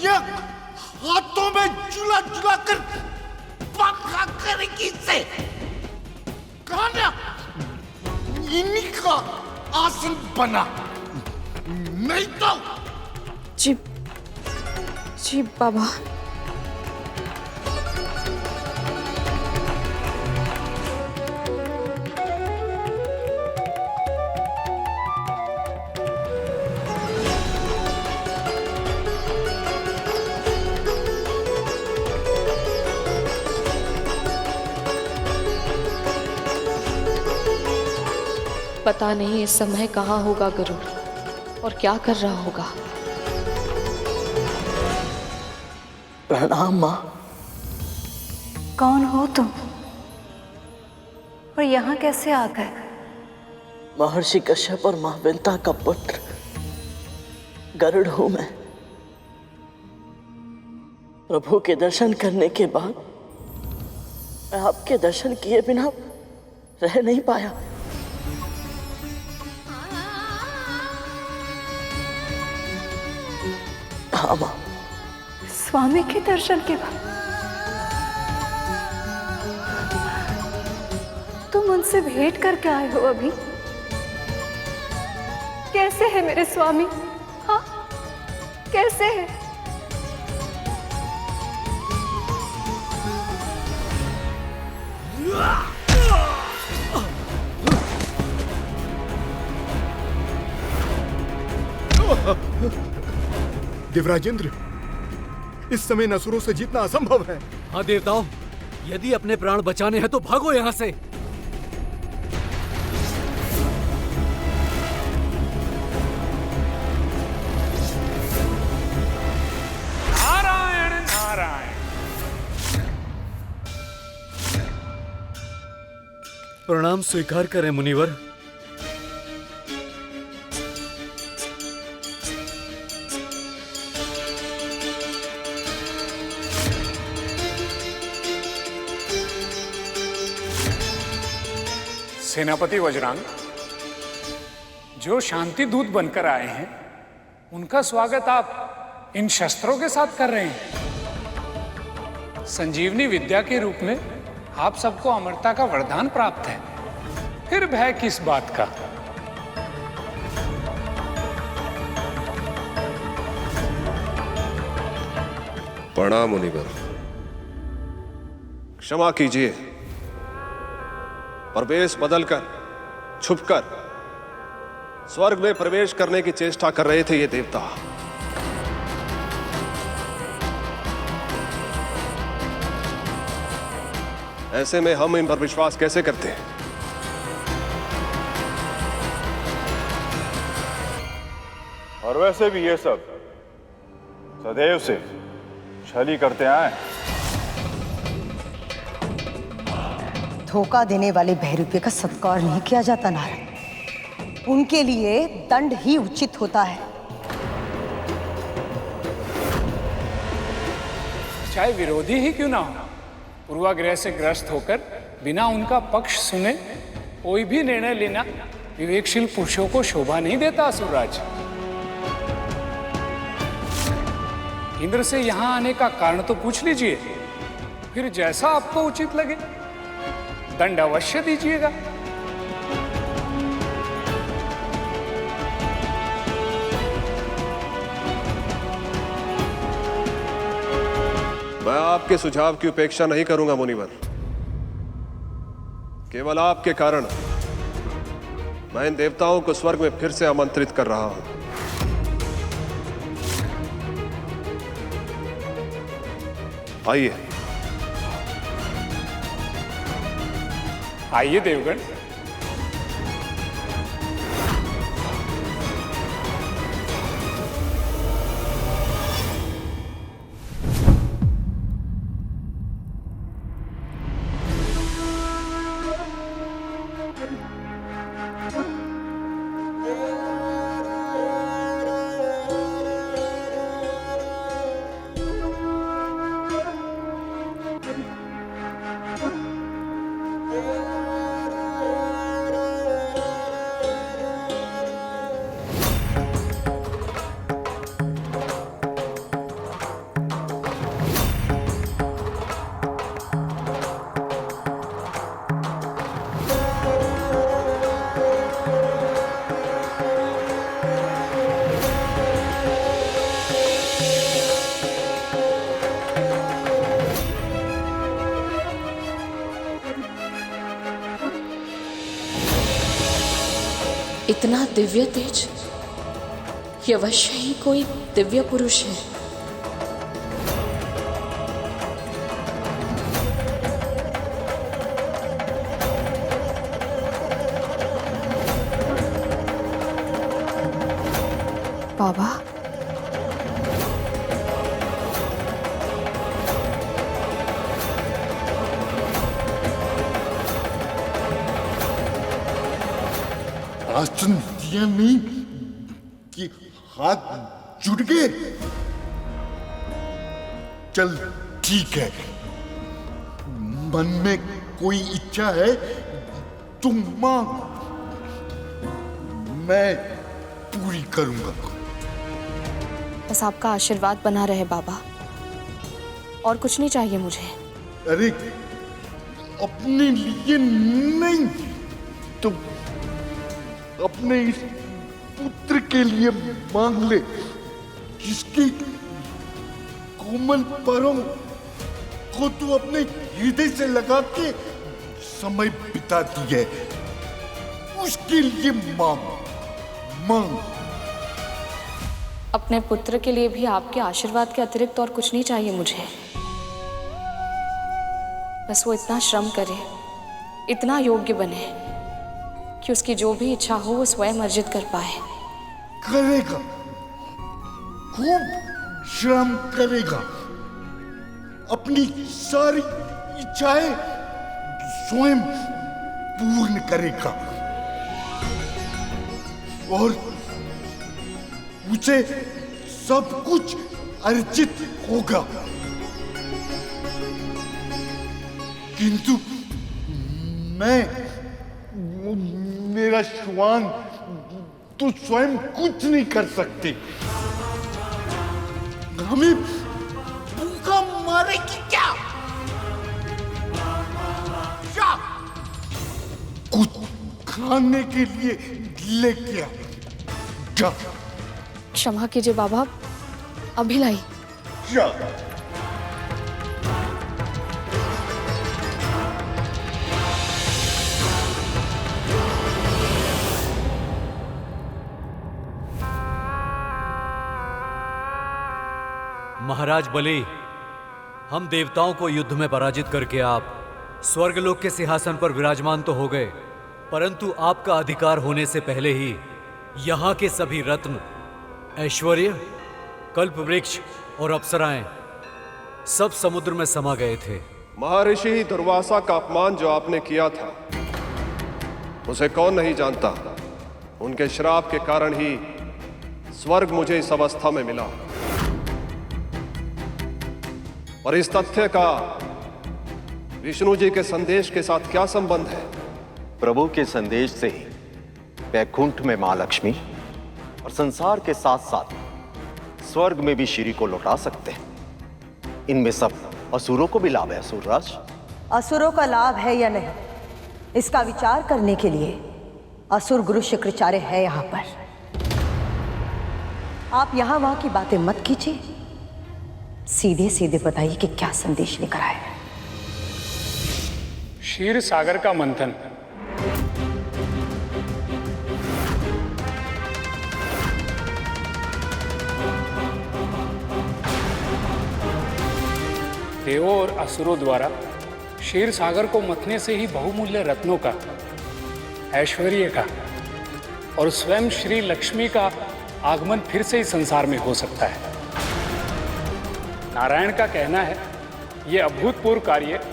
या हाथों में झूला झूला कर पंखा करेगी इससे? कहा ना इन्हीं का आसन बना, नहीं तो। जी जी बाबा। पता नहीं इस समय कहाँ होगा गरुड़ और क्या कर रहा होगा। प्रणाम माँ। कौन हो तुम और यहाँ कैसे आ गए? महर्षि कश्यप और महाविंता का पुत्र गरुड़ हूं मैं। प्रभु के दर्शन करने के बाद मैं आपके दर्शन किए बिना रह नहीं पाया। हाँ माँ। स्वामी के दर्शन के बाद तुम उनसे भेंट करके आए हो अभी? कैसे है मेरे स्वामी? हाँ, कैसे है? देवराजेंद्र, इस समय असुरों से जीतना असंभव है। हाँ देवताओं, यदि अपने प्राण बचाने हैं तो भागो यहाँ से। नारायण नारायण। प्रणाम स्वीकार करें मुनिवर। सेनापति वज्रांग, जो शांति दूत बनकर आए हैं उनका स्वागत आप इन शस्त्रों के साथ कर रहे हैं। संजीवनी विद्या के रूप में आप सबको अमरता का वरदान प्राप्त है, फिर भय किस बात का? प्रणाम मुनिवर। क्षमा कीजिए, प्रवेश बदलकर, छुपकर स्वर्ग में प्रवेश करने की चेष्टा कर रहे थे ये देवता। ऐसे में हम इन पर विश्वास कैसे करते हैं? और वैसे भी ये सब सदैव से छली करते आए। धोखा देने वाले बहरूपे का सत्कार नहीं किया जाता नारद। उनके लिए दंड ही उचित होता है। चाहे विरोधी ही क्यों ना हो, पूर्वाग्रह से ग्रस्त होकर बिना उनका पक्ष सुने कोई भी निर्णय लेना विवेकशील पुरुषों को शोभा नहीं देता। असुरराज, इंद्र से यहां आने का कारण तो पूछ लीजिए, फिर जैसा आपको उचित लगे दंड अवश्य दीजिएगा। मैं आपके सुझाव की उपेक्षा नहीं करूंगा मुनिवर। केवल आपके कारण मैं इन देवताओं को स्वर्ग में फिर से आमंत्रित कर रहा हूं। आइए आइए देवगण। इतना दिव्य तेज, ये अवश्य ही कोई दिव्य पुरुष है। बाबा, आसन दिया नहीं कि हाथ जुड़ गए। चल ठीक है, मन में कोई इच्छा है तुम मांग, मैं पूरी करूंगा। बस आपका आशीर्वाद बना रहे बाबा, और कुछ नहीं चाहिए मुझे। अरे अपने लिए नहीं, तुम अपने इस पुत्र के लिए मांग ले, जिसकी कोमल परों को तू अपने हृदय से लगा के समय बिताती है, उसके लिए मांग मांग। अपने पुत्र के लिए भी आपके आशीर्वाद के अतिरिक्त और कुछ नहीं चाहिए मुझे। बस वो इतना श्रम करे, इतना योग्य बने कि उसकी जो भी इच्छा हो वो स्वयं अर्जित कर पाए। करेगा, खूब श्रम करेगा, अपनी सारी इच्छाएं स्वयं पूर्ण करेगा, और उसे सब कुछ अर्जित होगा। किंतु मेरा श्वान तो स्वयं कुछ नहीं कर सकते। हमें भूखा मारेगी क्या? कुछ खाने के लिए लेके आ जा। क्षमा कीजिए बाबा, अभी लाई। जा। महाराज बलि, हम देवताओं को युद्ध में पराजित करके आप स्वर्गलोक के सिंहासन पर विराजमान तो हो गए, परंतु आपका अधिकार होने से पहले ही यहाँ के सभी रत्न, ऐश्वर्य, कल्प वृक्ष और अप्सराएं सब समुद्र में समा गए थे। महर्षि दुर्वासा का अपमान जो आपने किया था, उसे कौन नहीं जानता। उनके श्राप के कारण ही स्वर्ग मुझे इस अवस्था में मिला, और इस तथ्य का विष्णु जी के संदेश के साथ क्या संबंध है? प्रभु के संदेश से ही वैकुंठ में मां लक्ष्मी और संसार के साथ साथ स्वर्ग में भी श्री को लौटा सकते हैं। इनमें सब असुरों को भी लाभ है। असुरराज, असुरों का लाभ है या नहीं, इसका विचार करने के लिए असुर गुरु शुक्राचार्य है यहाँ पर। आप यहाँ वहां की बातें मत कीजिए, सीधे सीधे बताइए कि क्या संदेश लेकर आए। क्षीर सागर का मंथन। देवों और असुरों द्वारा क्षीर सागर को मथने से ही बहुमूल्य रत्नों का, ऐश्वर्य का और स्वयं श्री लक्ष्मी का आगमन फिर से इस संसार में हो सकता है। नारायण का कहना है ये अभूतपूर्व कार्य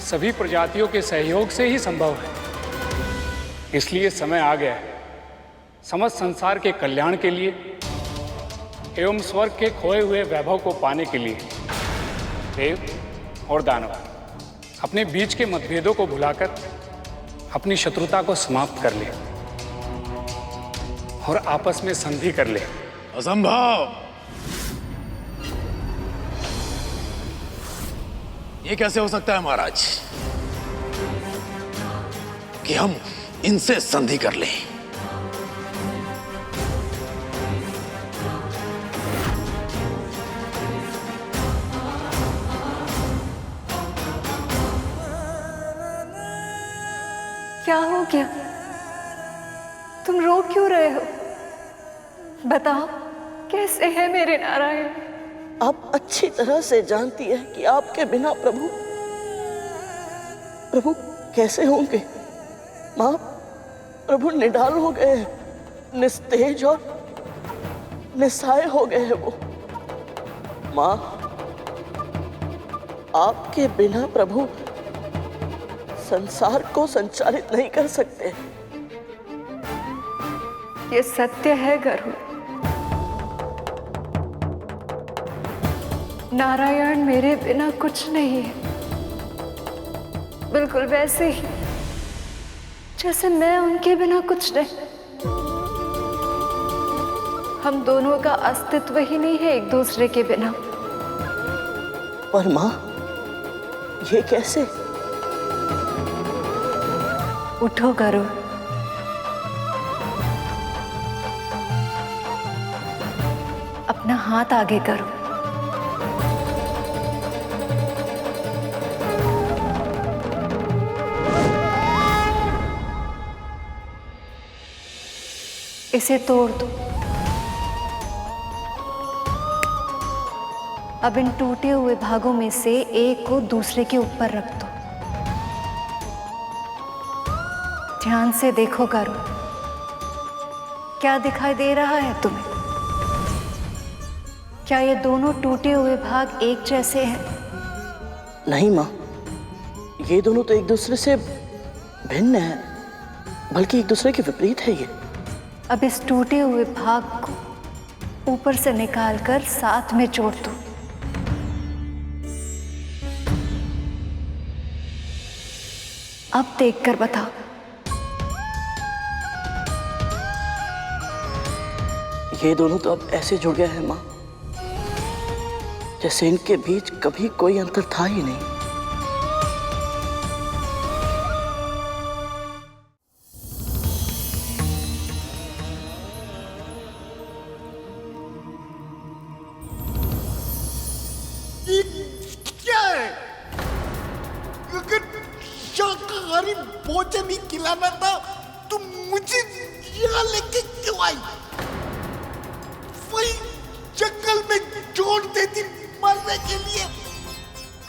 सभी प्रजातियों के सहयोग से ही संभव है। इसलिए समय आ गया है समस्त संसार के कल्याण के लिए एवं स्वर्ग के खोए हुए वैभव को पाने के लिए देव और दानव अपने बीच के मतभेदों को भुलाकर अपनी शत्रुता को समाप्त कर ले और आपस में संधि कर ले। असंभव! ये कैसे हो सकता है महाराज कि हम इनसे संधि कर लें? क्या हो गया? तुम रो क्यों रहे हो? बताओ, कैसे है मेरे नारायण? आप अच्छी तरह से जानती है कि आपके बिना प्रभु कैसे होंगे। माँ, प्रभु निढाल हो गए हैं, निस्तेज और निस्सहाय हो गए हैं वो। माँ, आपके बिना प्रभु संसार को संचालित नहीं कर सकते। ये सत्य है गरुड़। नारायण मेरे बिना कुछ नहीं है, बिल्कुल वैसे ही जैसे मैं उनके बिना कुछ नहीं। हम दोनों का अस्तित्व ही नहीं है एक दूसरे के बिना। पर माँ, ये कैसे? उठो गरुड़, अपना हाथ आगे करो। इसे तोड़ दो। अब इन टूटे हुए भागों में से एक को दूसरे के ऊपर रख दो। ध्यान से देखो गरुड़, क्या दिखाई दे रहा है तुम्हें? क्या ये दोनों टूटे हुए भाग एक जैसे हैं? नहीं माँ, ये दोनों तो एक दूसरे से भिन्न हैं, बल्कि एक दूसरे के विपरीत है ये। अब इस टूटे हुए भाग को ऊपर से निकालकर साथ में जोड़ दो। अब देखकर बताओ। ये दोनों तो अब ऐसे जुड़ गए हैं माँ, जैसे इनके बीच कभी कोई अंतर था ही नहीं। क्या है? अगर शाकाहारी भोजन ही खिलाना था तो मुझे यहाँ लेके क्यों आई? वही जंगल में छोड़ देती मरने के लिए।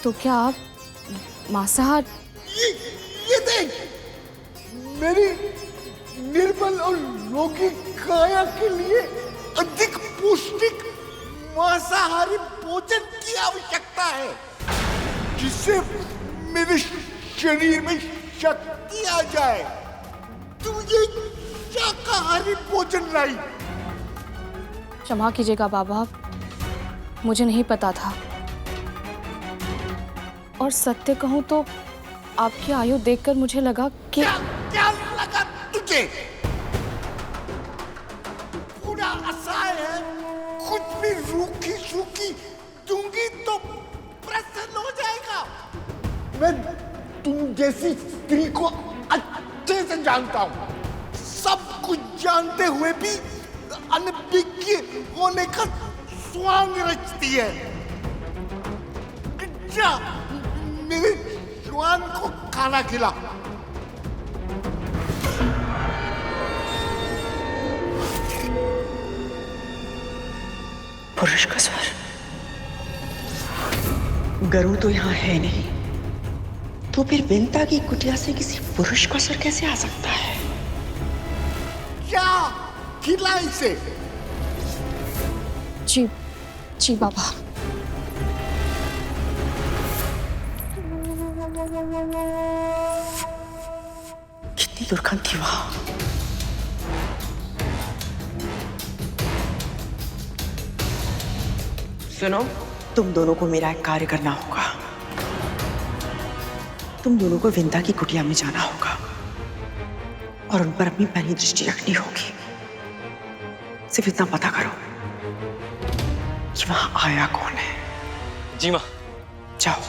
तो क्या आप मांसाहार? ये देख, मेरी निर्बल और रोगी काया के लिए अधिक पौष्टिक मांसाहारी भोजन की आवश्यकता है, जिससे मेरे शरीर में शक्ति आ जाए। तू ये शाकाहारी भोजन लाई। क्षमा कीजिएगा बाबा, मुझे नहीं पता था। और सत्य कहूं तो आपकी आयु देखकर मुझे लगा कि क्या लगा तुझे? पूरा असहाय है, कुछ भी रूखी सूखी दूंगी तो प्रसन्न हो जाएगा। मैं तुम जैसी स्त्री को अच्छे से जानता हूँ, सब कुछ जानते हुए भी अनभिज्ञ होने का स्वांग रचती है। जा, मेरे श्वान को खाना खिला। पुरुष का स्वर। गरुड़ तो यहाँ है नहीं, तो फिर विंता की कुटिया से किसी पुरुष का स्वर कैसे आ सकता है? क्या खिला इसे? जी जी बाबा। कितनी दुर्गंध थी वहां। सुनो, तुम दोनों को मेरा एक कार्य करना होगा। तुम दोनों को विंता की कुटिया में जाना होगा और उन पर अपनी पहली दृष्टि रखनी होगी। सिर्फ इतना पता करो कि वहां आया कौन है। जी मां। जाओ।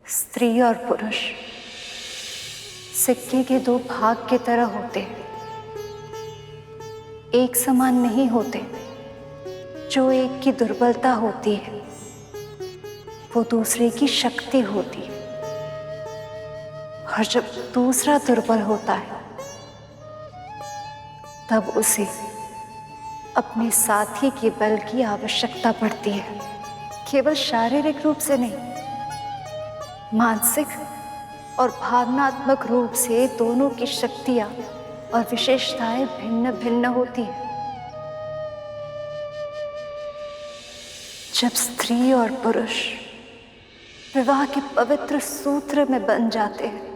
स्त्री और पुरुष सिक्के के दो भाग की तरह होते हैं, एक समान नहीं होते। जो एक की दुर्बलता होती है वो दूसरे की शक्ति होती है, और जब दूसरा दुर्बल होता है तब उसे अपने साथी के बल की आवश्यकता पड़ती है। केवल शारीरिक रूप से नहीं, मानसिक और भावनात्मक रूप से दोनों की शक्तियां और विशेषताएं भिन्न भिन्न होती हैं। जब स्त्री और पुरुष विवाह के पवित्र सूत्र में बन जाते हैं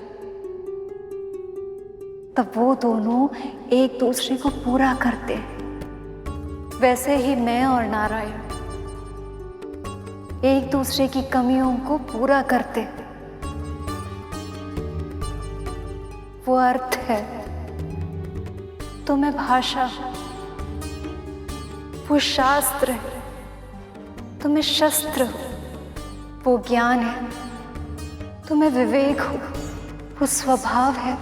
तब वो दोनों एक दूसरे को पूरा करते हैं। वैसे ही मैं और नारायण एक दूसरे की कमियों को पूरा करते हैं। वो अर्थ है तो मैं भाषा, वो शास्त्र है तो मैं शस्त्र हूं, वो ज्ञान है तो मैं विवेक हूं, वो स्वभाव है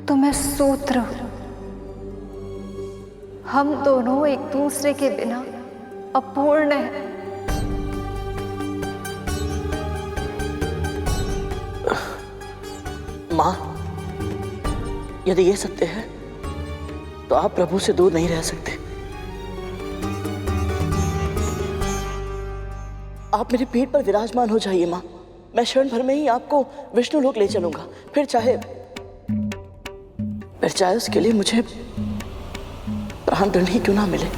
तो मैं सूत्र हूं। हम दोनों एक दूसरे के बिना अपूर्ण हैं। मां, यदि ये सत्य है तो आप प्रभु से दूर नहीं रह सकते। आप मेरी पीठ पर विराजमान हो जाइए मां। मैं क्षण भर में ही आपको विष्णु लोक ले चलूंगा। फिर चाहे उसके लिए मुझे प्राण दंड ही क्यों ना मिले।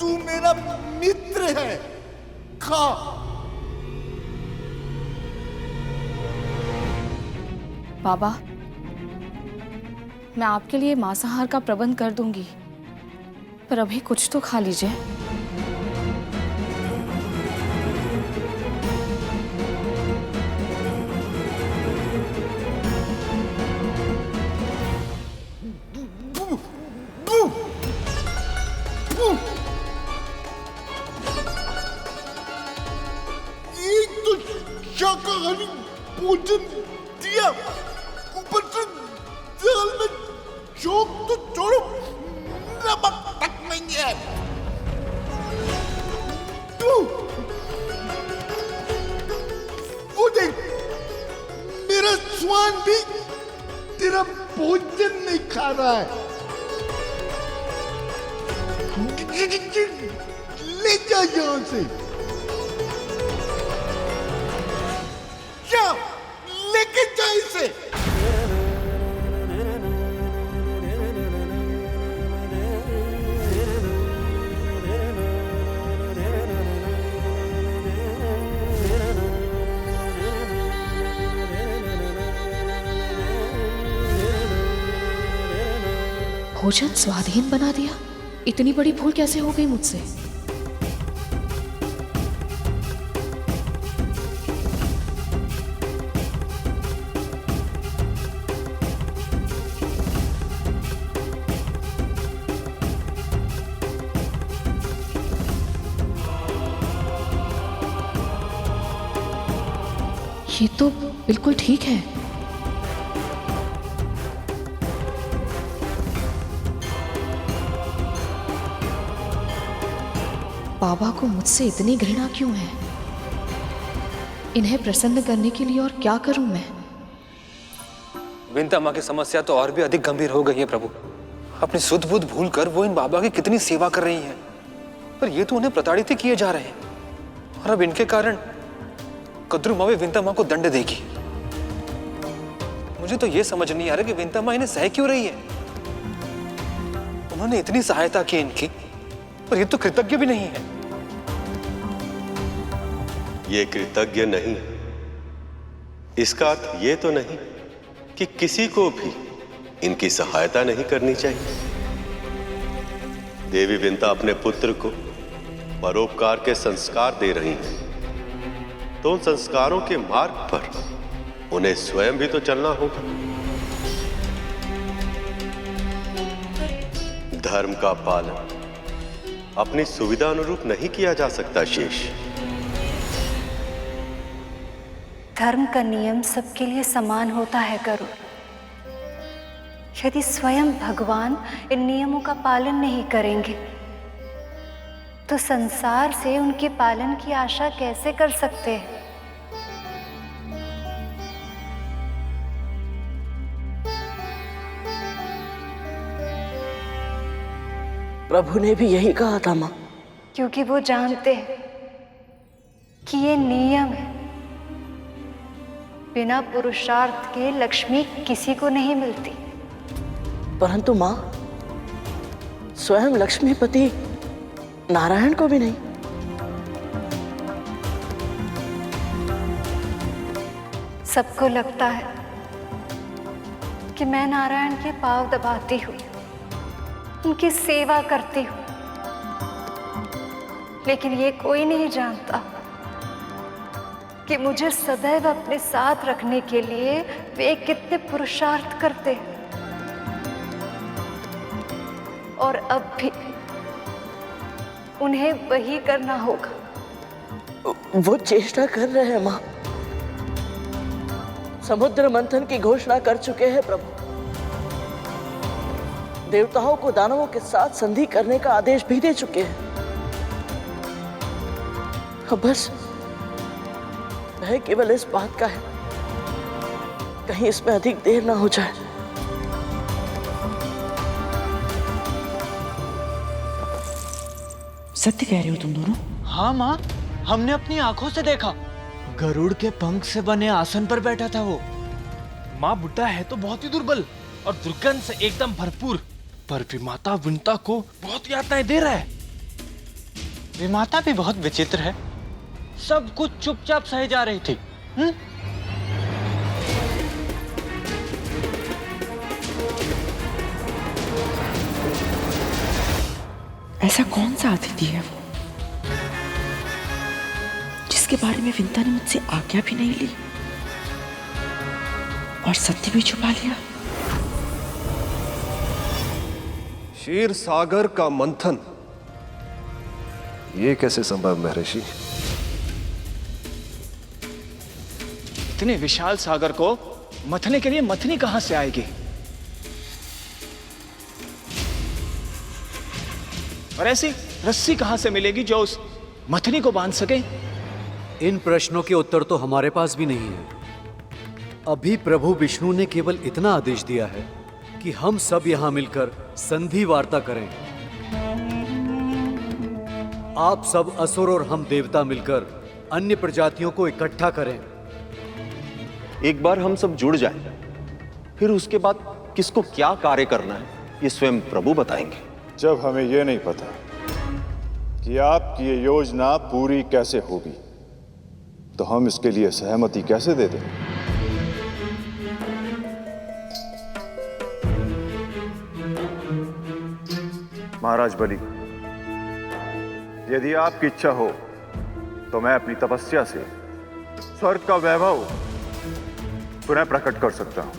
तू मेरा मित्र है, खा। बाबा, मैं आपके लिए मांसाहार का प्रबंध कर दूंगी, पर अभी कुछ तो खा लीजिए। शाकाहारी भोजन दिया, ऊपर से दाल में जोक तो छोड़ो, नमक तक नहीं है। तू वो देख, मेरा स्वान भी तेरा भोजन नहीं खा रहा है। ले जा यहां से। क्या लेके जा इसे। भोजन स्वाधीन बना दिया? इतनी बड़ी भूल कैसे हो गई मुझसे? ये तो बिल्कुल ठीक है। बाबा को मुझसे इतनी घृणा क्यों है? इन्हें प्रसन्न करने के लिए और क्या करूं मैं? विंता माँ की समस्या तो और भी अधिक गंभीर हो गई है प्रभु। अपनी सुध बुध भूल कर वो इन बाबा की कितनी सेवा कर रही हैं, पर ये तो उन्हें प्रताड़ित ही किए जा रहे हैं। और अब इनके कारण कद्रू माँ भी विंता माँ को दंड देगी। मुझे तो ये समझ नहीं आ रहा कि विंता माँ इन्हें सह क्यों रही है। उन्होंने इतनी सहायता की इनकी, पर ये तो कृतज्ञ भी नहीं है। ये कृतज्ञ नहीं, इसका अर्थ ये तो नहीं कि किसी को भी इनकी सहायता नहीं करनी चाहिए। देवी विंता अपने पुत्र को परोपकार के संस्कार दे रही हैं, तो उन संस्कारों के मार्ग पर उन्हें स्वयं भी तो चलना होगा। धर्म का पालन अपनी सुविधा अनुरूप नहीं किया जा सकता शेष। धर्म का नियम सबके लिए समान होता है गरुड़। यदि स्वयं भगवान इन नियमों का पालन नहीं करेंगे तो संसार से उनके पालन की आशा कैसे कर सकते हैं? प्रभु ने भी यही कहा था मां। क्योंकि वो जानते हैं कि ये नियम है। बिना पुरुषार्थ के लक्ष्मी किसी को नहीं मिलती। परंतु मां, स्वयं लक्ष्मीपति नारायण को भी नहीं। सबको लगता है कि मैं नारायण के पांव दबाती हूँ, उनकी सेवा करती हूँ, लेकिन ये कोई नहीं जानता कि मुझे सदैव अपने साथ रखने के लिए वे कितने पुरुषार्थ करते हैं। और अब भी उन्हें वही करना होगा। वो चेष्टा कर रहे हैं मां। समुद्र मंथन की घोषणा कर चुके हैं प्रभु। देवताओं को दानवों के साथ संधि करने का आदेश भी दे चुके हैं। अब बस भय केवल इस बात का है, कहीं इसमें अधिक देर ना हो जाए। सत्य कह रहे हो तुम दोनों? हाँ माँ, हमने अपनी आंखों से देखा। गरुड़ के पंख से बने आसन पर बैठा था वो। माँ बुड्ढा है तो बहुत ही दुर्बल और दुर्गंध से एकदम भरपूर, पर विमाता विंता को बहुत यातनाएं दे रहा है। विमाता भी बहुत विचित्र है, सब कुछ चुपचाप सहे जा रही थी। ऐसा कौन सा अतिथि है वो जिसके बारे में विंता ने मुझसे आज्ञा भी नहीं ली और सत्य भी छुपा लिया? क्षीर सागर का मंथन, ये कैसे संभव महर्षि? इतने विशाल सागर को मथने के लिए मथनी कहां से आएगी? और ऐसी रस्सी कहां से मिलेगी जो उस मथनी को बांध सके? इन प्रश्नों के उत्तर तो हमारे पास भी नहीं है। अभी प्रभु विष्णु ने केवल इतना आदेश दिया है कि हम सब यहां मिलकर संधि वार्ता करें। आप सब असुर और हम देवता मिलकर अन्य प्रजातियों को इकट्ठा करें। एक बार हम सब जुड़ जाएं, फिर उसके बाद किसको क्या कार्य करना है ये स्वयं प्रभु बताएंगे। जब हमें यह नहीं पता कि आपकी ये योजना पूरी कैसे होगी, तो हम इसके लिए सहमति कैसे दे दें? महाराज बलि, यदि आपकी इच्छा हो तो मैं अपनी तपस्या से स्वर्ग का वैभव पुनः प्रकट कर सकता हूं,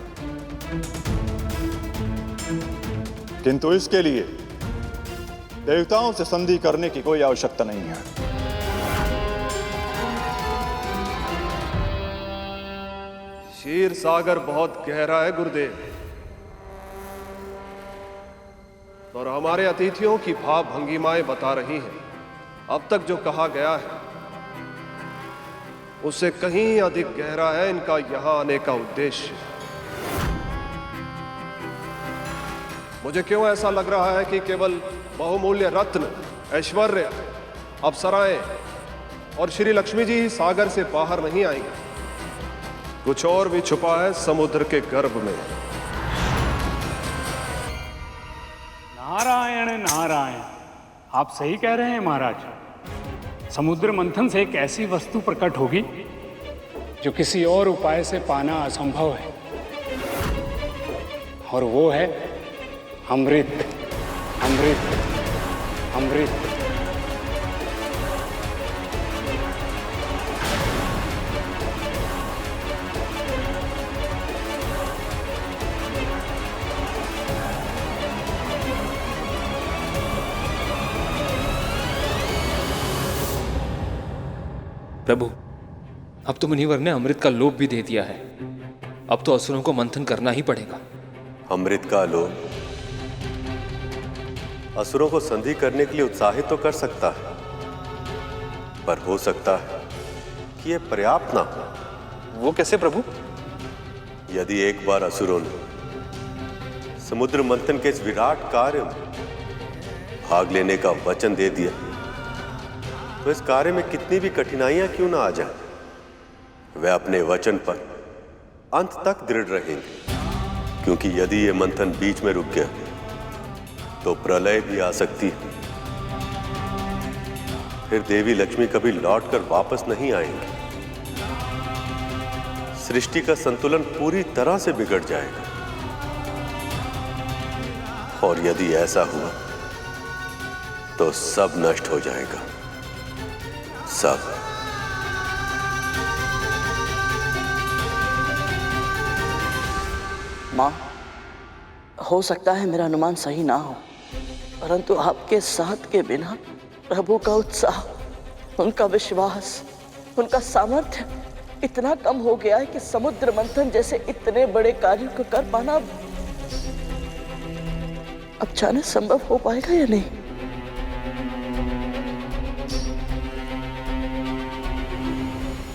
किंतु इसके लिए देवताओं से संधि करने की कोई आवश्यकता नहीं है। क्षीर सागर बहुत गहरा है गुरुदेव, और हमारे अतिथियों की भाव भंगिमाएं बता रही हैं अब तक जो कहा गया है उससे कहीं अधिक गहरा है इनका यहां आने का उद्देश्य। मुझे क्यों ऐसा लग रहा है कि केवल बहुमूल्य रत्न, ऐश्वर्य, अप्सराएं और श्री लक्ष्मी जी ही सागर से बाहर नहीं आएंगे, कुछ और भी छुपा है समुद्र के गर्भ में। नारायण नारायण, आप सही कह रहे हैं महाराज। समुद्र मंथन से एक ऐसी वस्तु प्रकट होगी जो किसी और उपाय से पाना असंभव है, और वो है अमृत। अमृत, अमृत। प्रभु, अब तो मुनिवर ने अमृत का लोभ भी दे दिया है। अब तो असुरों को मंथन करना ही पड़ेगा। अमृत का लोभ असुरों को संधि करने के लिए उत्साहित तो कर सकता है, पर हो सकता है कि यह पर्याप्त ना हो। वो कैसे प्रभु? यदि एक बार असुरों ने समुद्र मंथन के इस विराट कार्य में भाग लेने का वचन दे दिया तो इस कार्य में कितनी भी कठिनाइयां क्यों ना आ जाए, वे अपने वचन पर अंत तक दृढ़ रहेंगे। क्योंकि यदि ये मंथन बीच में रुक गया तो प्रलय भी आ सकती है, फिर देवी लक्ष्मी कभी लौटकर वापस नहीं आएंगी, सृष्टि का संतुलन पूरी तरह से बिगड़ जाएगा। और यदि ऐसा हुआ तो सब नष्ट हो जाएगा, सब। माँ, हो सकता है मेरा अनुमान सही ना हो, परंतु आपके साथ के बिना प्रभु का उत्साह, उनका विश्वास, उनका सामर्थ्य इतना कम हो गया है कि समुद्र मंथन जैसे इतने बड़े कार्य को कर पाना अब जाने संभव हो पाएगा या नहीं।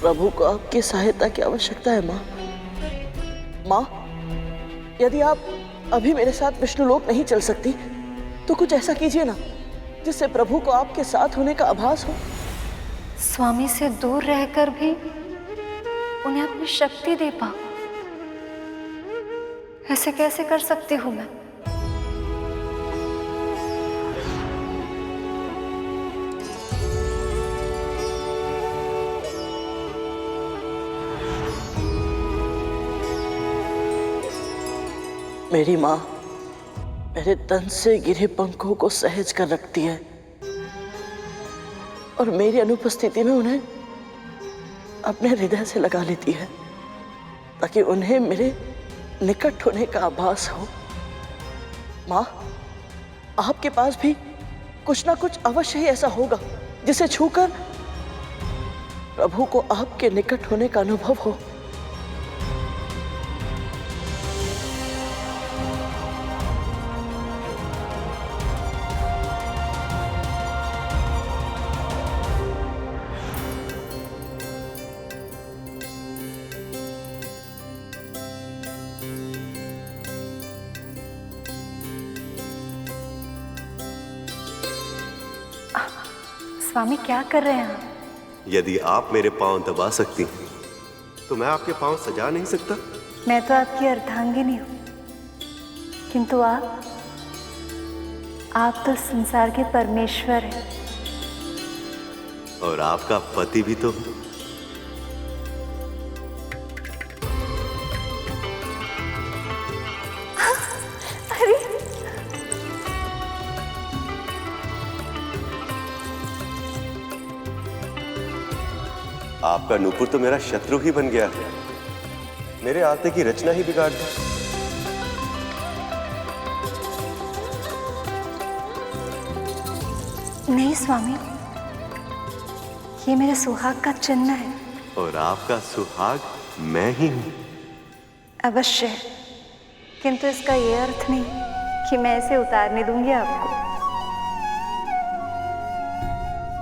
प्रभु को आपकी सहायता की आवश्यकता है माँ। माँ, यदि आप अभी मेरे साथ विष्णुलोक नहीं चल सकती तो कुछ ऐसा कीजिए ना जिससे प्रभु को आपके साथ होने का आभास हो। स्वामी से दूर रहकर भी उन्हें अपनी शक्ति दे पाऊं, ऐसे कैसे कर सकती हूं मैं? मेरी माँ मेरे तन से गिरे पंखों को सहज कर रखती है और मेरी अनुपस्थिति में उन्हें अपने हृदय से लगा लेती है ताकि उन्हें मेरे निकट होने का आभास हो। माँ, आपके पास भी कुछ ना कुछ अवश्य ही ऐसा होगा जिसे छूकर प्रभु को आपके निकट होने का अनुभव हो। स्वामी क्या कर रहे हैं आप? यदि आप मेरे पांव दबा सकती हैं, तो मैं आपके पांव सजा नहीं सकता? मैं तो आपकी अर्धांगिनी हूँ, किंतु आप तो संसार के परमेश्वर हैं। और आपका पति भी तो। अरे आपका नूपुर तो मेरा शत्रु ही बन गया है, मेरे आते की रचना ही बिगाड़ दी। नहीं स्वामी, ये मेरे सुहाग का चिन्ह है। और आपका सुहाग मैं ही हूं। अवश्य, किंतु इसका ये अर्थ नहीं कि मैं इसे उतारने दूंगी आपको।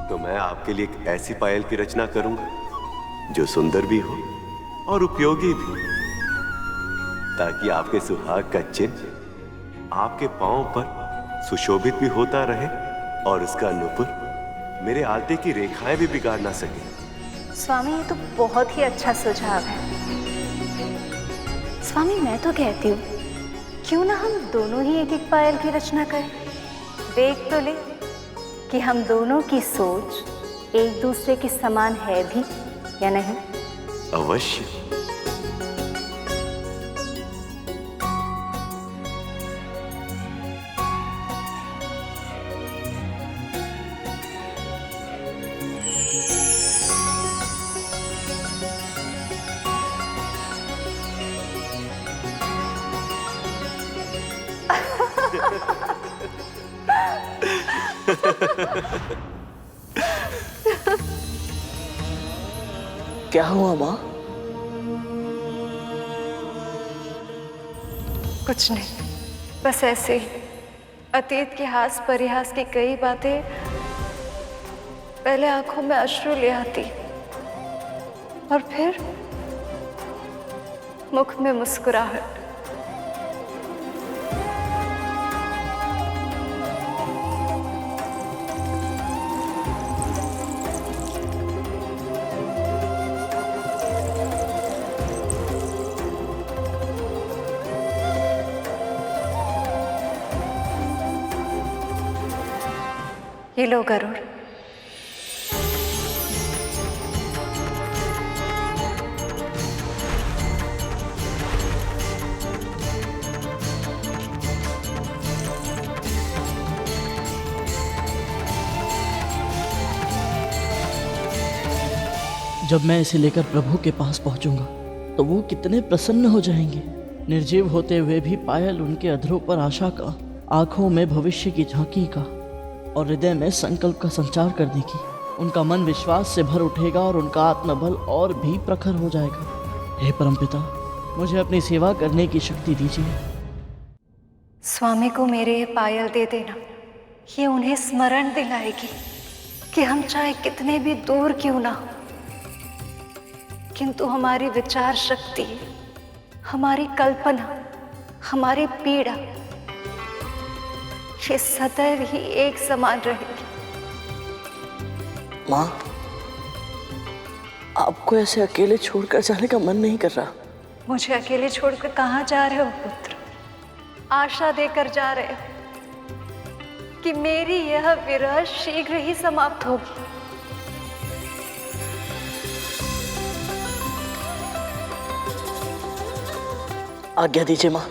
तो मैं आपके लिए एक ऐसी पायल की रचना करूंगा जो सुंदर भी हो और उपयोगी भी, ताकि आपके सुहाग का चिन्ह आपके पांव पर सुशोभित भी होता रहे और उसका नुपुर मेरे आलते की रेखाएं भी बिगाड़ ना सके। स्वामी, ये तो बहुत ही अच्छा सुझाव है। स्वामी, मैं तो कहती हूँ क्यों ना हम दोनों ही एक एक पायल की रचना करें। देख तो ले कि हम दोनों की सोच एक दूसरे के समान है भी या नहीं। अवश्य। क्या हुआ माँ? कुछ नहीं, बस ऐसे ही अतीत के हास परिहास की कई बातें पहले आंखों में अश्रु ले आती और फिर मुख में मुस्कुराहट। ये लो गरुड़। जब मैं इसे लेकर प्रभु के पास पहुंचूंगा तो वो कितने प्रसन्न हो जाएंगे। निर्जीव होते हुए भी पायल उनके अधरों पर आशा का, आंखों में भविष्य की झांकी का और हृदय में संकल्प का संचार कर देगी। उनका मन विश्वास से भर उठेगा और उनका आत्मबल और भी प्रखर हो जाएगा। हे परमपिता, मुझे अपनी सेवा करने की शक्ति दीजिए। स्वामी को मेरे ये पायल दे देना, ये उन्हें स्मरण दिलाएगी कि हम चाहे कितने भी दूर क्यों ना हो, किंतु हमारी विचार शक्ति, हमारी कल्पना, हमारी पीड़ा ये सदैव ही एक समान रहेगी। माँ, आपको ऐसे अकेले छोड़कर जाने का मन नहीं कर रहा। मुझे अकेले छोड़कर कहाँ जा रहे हो पुत्र? आशा देकर जा रहे हो कि मेरी यह विरह शीघ्र ही समाप्त होगी। आज्ञा दीजिए माँ।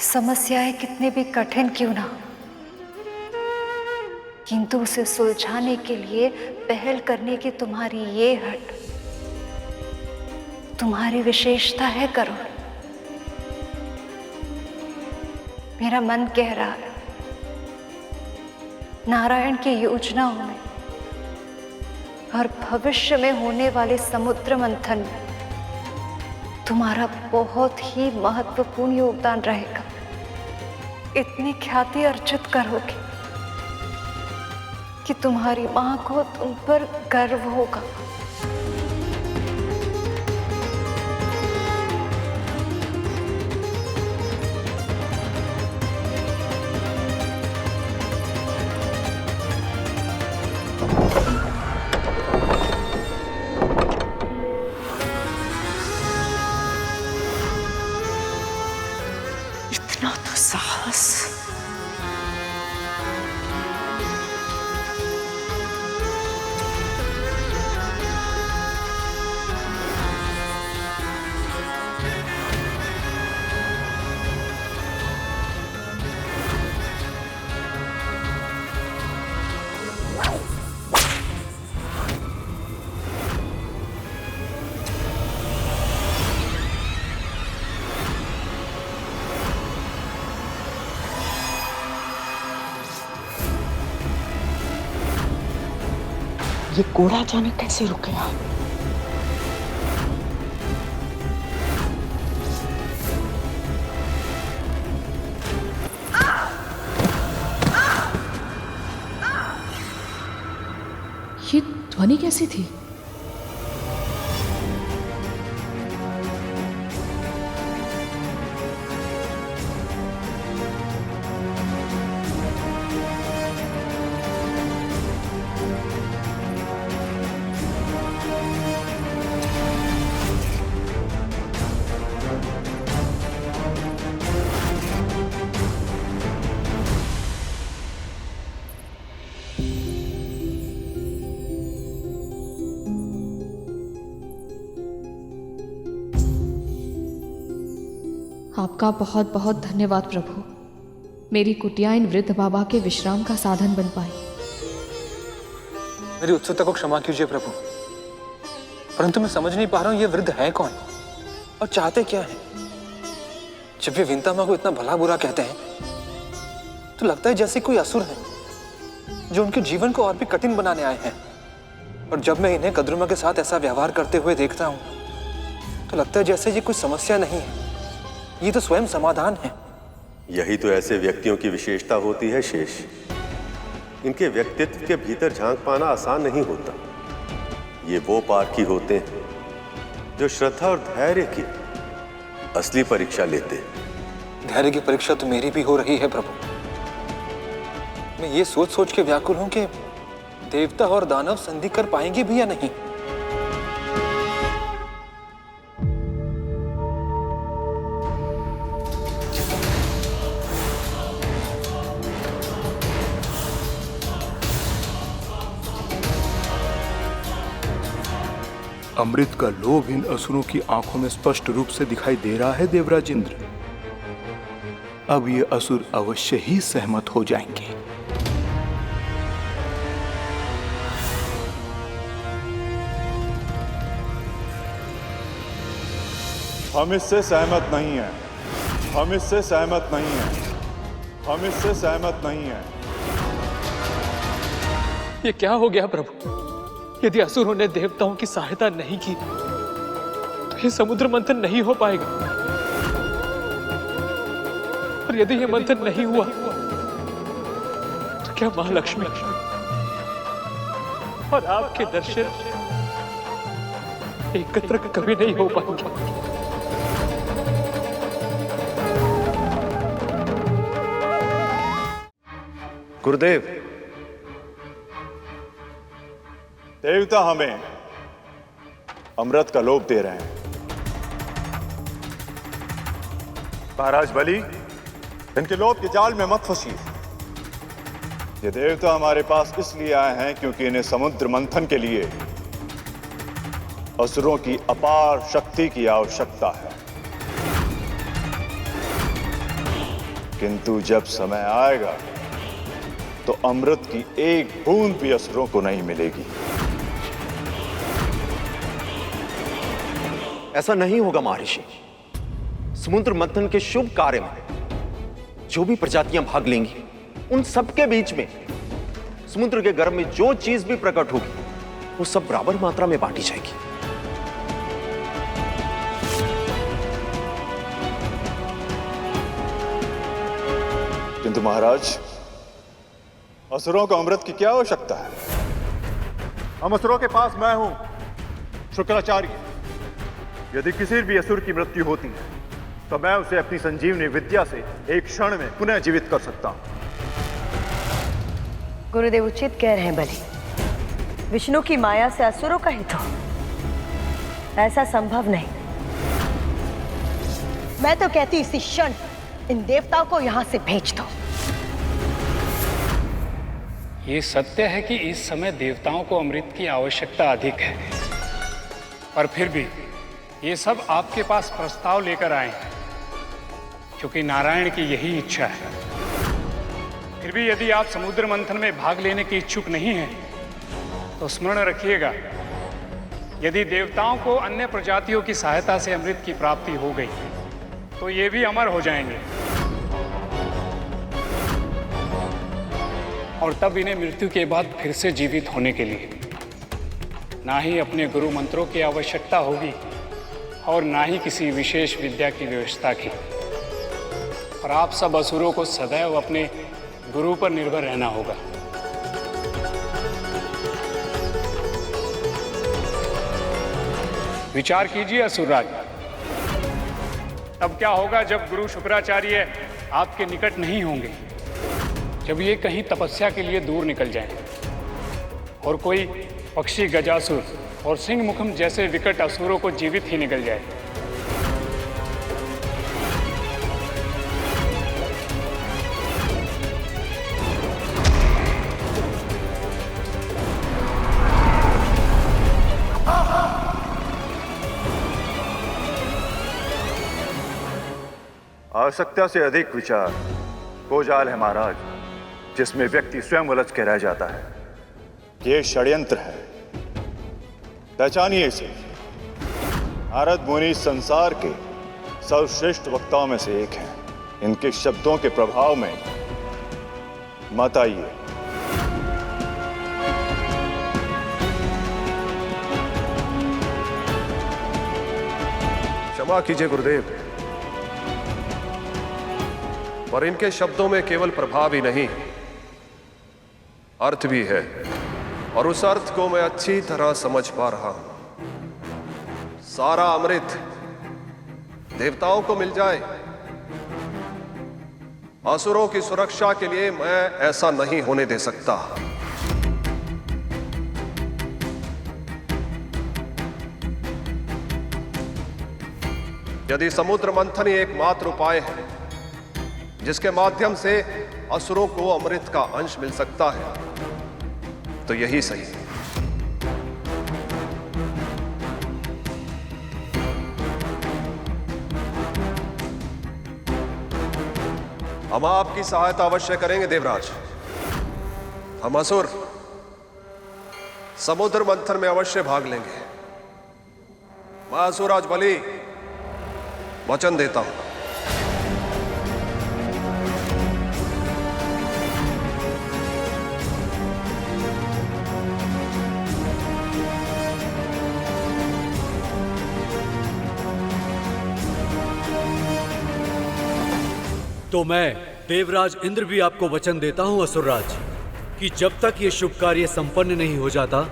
समस्याएं कितने भी कठिन क्यों ना, किंतु उसे सुलझाने के लिए पहल करने की तुम्हारी ये हट, तुम्हारी विशेषता है करुण। मेरा मन कह रहा है नारायण की योजनाओं में और भविष्य में होने वाले समुद्र मंथन में तुम्हारा बहुत ही महत्वपूर्ण योगदान रहेगा। इतनी ख्याति अर्जित करोगे कि तुम्हारी मां को तुम पर गर्व होगा। इतना तो साहस। ये कोड़ा अचानक कैसे रुक गया? ये ध्वनि कैसी थी? आपका बहुत बहुत धन्यवाद प्रभु। मेरी कुटिया इन वृद्ध बाबा के विश्राम का साधन बन पाई। मेरी उत्सुकता को क्षमा कीजिए प्रभु, परंतु मैं समझ नहीं पा रहा हूं ये वृद्ध है कौन और चाहते क्या है। जब वे विंता मां को इतना भला बुरा कहते हैं तो लगता है जैसे कोई असुर है जो उनके जीवन को और भी कठिन बनाने आए हैं। और जब मैं इन्हें कद्रुमा के साथ ऐसा व्यवहार करते हुए देखता हूं तो लगता है जैसे ये कोई समस्या नहीं है, ये तो स्वयं समाधान है। यही तो ऐसे व्यक्तियों की विशेषता होती है शेष। इनके व्यक्तित्व के भीतर झांक पाना आसान नहीं होता। ये वो पारखी होते हैं जो श्रद्धा और धैर्य की असली परीक्षा लेते हैं। धैर्य की परीक्षा तो मेरी भी हो रही है प्रभु। मैं ये सोच सोच के व्याकुल हूं कि देवता और दानव संधि कर पाएंगे भी या नहीं। अमृत का लोभ इन असुरों की आंखों में स्पष्ट रूप से दिखाई दे रहा है देवराज इंद्र। अब ये असुर अवश्य ही सहमत हो जाएंगे। हम इससे सहमत नहीं हैं। हम इससे सहमत नहीं हैं। हम इससे सहमत नहीं हैं। ये क्या हो गया प्रभु? यदि असुरों ने देवताओं की सहायता नहीं की तो ये समुद्र मंथन नहीं हो पाएगा। और यदि ये मंथन नहीं हुआ तो क्या महालक्ष्मी और आपके दर्शन एकत्र कभी नहीं हो पाएंगे। गुरुदेव, देवता हमें अमृत का लोभ दे रहे हैं। महाराज बलि, इनके लोभ के जाल में मत फंसिए। ये देवता हमारे पास इसलिए आए हैं क्योंकि इन्हें समुद्र मंथन के लिए असुरों की अपार शक्ति की आवश्यकता है। किंतु जब समय आएगा तो अमृत की एक बूंद भी असुरों को नहीं मिलेगी। ऐसा नहीं होगा महर्षि। समुद्र मंथन के शुभ कार्य में जो भी प्रजातियां भाग लेंगी उन सबके बीच में समुद्र के गर्भ में जो चीज भी प्रकट होगी वो सब बराबर मात्रा में बांटी जाएगी। किंतु महाराज, असुरों को अमृत की क्या आवश्यकता है? हम असुरों के पास मैं हूं, शुक्राचार्य। यदि किसी भी असुर की मृत्यु होती है तो मैं उसे अपनी संजीवनी विद्या से एक क्षण में पुनः जीवित कर सकता हूं। गुरुदेव उचित कह रहे हैं बलि। विष्णु की माया से असुरों का हित हो, ऐसा संभव नहीं। मैं तो कहती इसी क्षण इन देवताओं को यहां से भेज दो। ये सत्य है कि इस समय देवताओं को अमृत की आवश्यकता अधिक है, पर फिर भी ये सब आपके पास प्रस्ताव लेकर आए हैं क्योंकि नारायण की यही इच्छा है। फिर भी यदि आप समुद्र मंथन में भाग लेने की इच्छुक नहीं हैं तो स्मरण रखिएगा, यदि देवताओं को अन्य प्रजातियों की सहायता से अमृत की प्राप्ति हो गई तो ये भी अमर हो जाएंगे और तब इन्हें मृत्यु के बाद फिर से जीवित होने के लिए ना ही अपने गुरु मंत्रों की आवश्यकता होगी और ना ही किसी विशेष विद्या की व्यवस्था की। और आप सब असुरों को सदैव अपने गुरु पर निर्भर रहना होगा। विचार कीजिए असुरराज, तब क्या होगा जब गुरु शुक्राचार्य आपके निकट नहीं होंगे, जब ये कहीं तपस्या के लिए दूर निकल जाएं और कोई पक्षी गजासुर और सिंह मुखम जैसे विकट असुरों को जीवित ही निकल जाए। आवश्यकता से अधिक विचार वो जाल है महाराज, जिसमें व्यक्ति स्वयं उलझ के रह जाता है। ये षड्यंत्र है, पहचानिए इसे। नारद मुनि संसार के सर्वश्रेष्ठ वक्ताओं में से एक हैं। इनके शब्दों के प्रभाव में मत आइए। क्षमा कीजिए गुरुदेव, पर इनके शब्दों में केवल प्रभाव ही नहीं, अर्थ भी है, और उस अर्थ को मैं अच्छी तरह समझ पा रहा हूं। सारा अमृत देवताओं को मिल जाए, असुरों की सुरक्षा के लिए मैं ऐसा नहीं होने दे सकता। यदि समुद्र मंथन ही एकमात्र उपाय है जिसके माध्यम से असुरों को अमृत का अंश मिल सकता है, तो यही सही है। हम आपकी सहायता अवश्य करेंगे देवराज। हम असुर समुद्र मंथन में अवश्य भाग लेंगे। मैं असुराज बलि वचन देता हूं। तो मैं देवराज इंद्र भी आपको वचन देता हूं असुरराज, कि जब तक ये शुभ कार्य संपन्न नहीं हो जाता,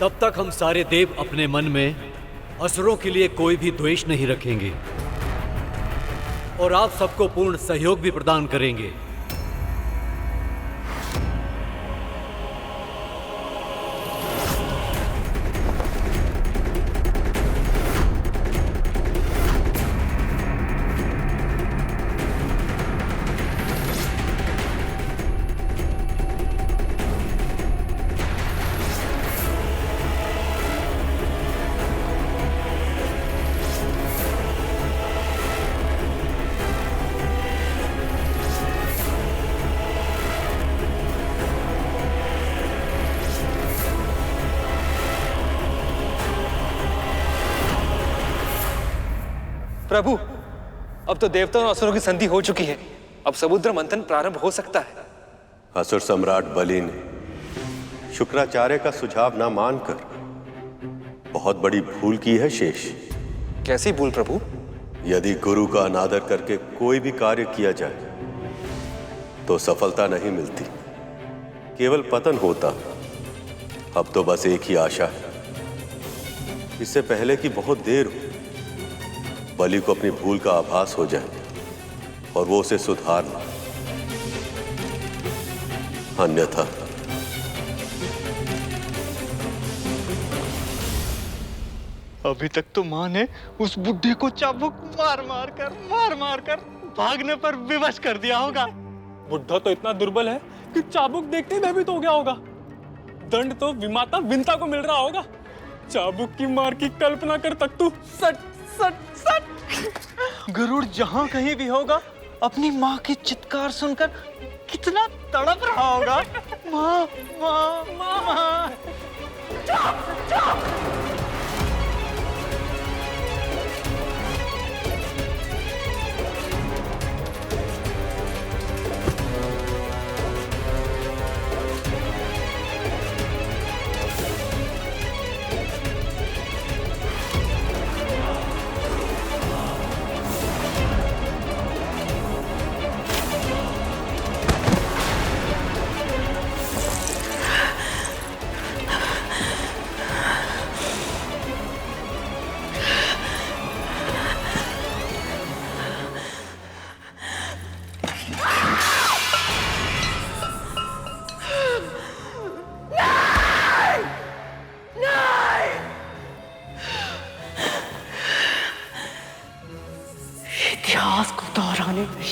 तब तक हम सारे देव अपने मन में असुरों के लिए कोई भी द्वेष नहीं रखेंगे और आप सबको पूर्ण सहयोग भी प्रदान करेंगे। प्रभु, अब तो देवताओं और असुरों की संधि हो चुकी है। अब समुद्र मंथन प्रारंभ हो सकता है। असुर सम्राट बलि ने शुक्राचार्य का सुझाव ना मानकर बहुत बड़ी भूल की है शेष। कैसी भूल प्रभु? यदि गुरु का अनादर करके कोई भी कार्य किया जाए तो सफलता नहीं मिलती, केवल पतन होता। अब तो बस एक ही आशा है, इससे पहले कि बहुत देर हो, बलि को अपनी भूल का आभास हो जाए और वो उसे सुधार ले। अन्यथा अभी तक तो माँ ने उस बुढ़े को चाबुक मार मार कर भागने पर विवश कर दिया होगा। बुढ़ा तो इतना दुर्बल है कि चाबुक देखते ही भयभीत हो गया होगा। दंड तो विमाता विंता को मिल रहा होगा। चाबुक की मार की कल्पना कर तक तू सट सट सट। गरुड़ जहां कहीं भी होगा, अपनी माँ की चित्कार सुनकर कितना तड़प रहा होगा। माँ माँ माँ।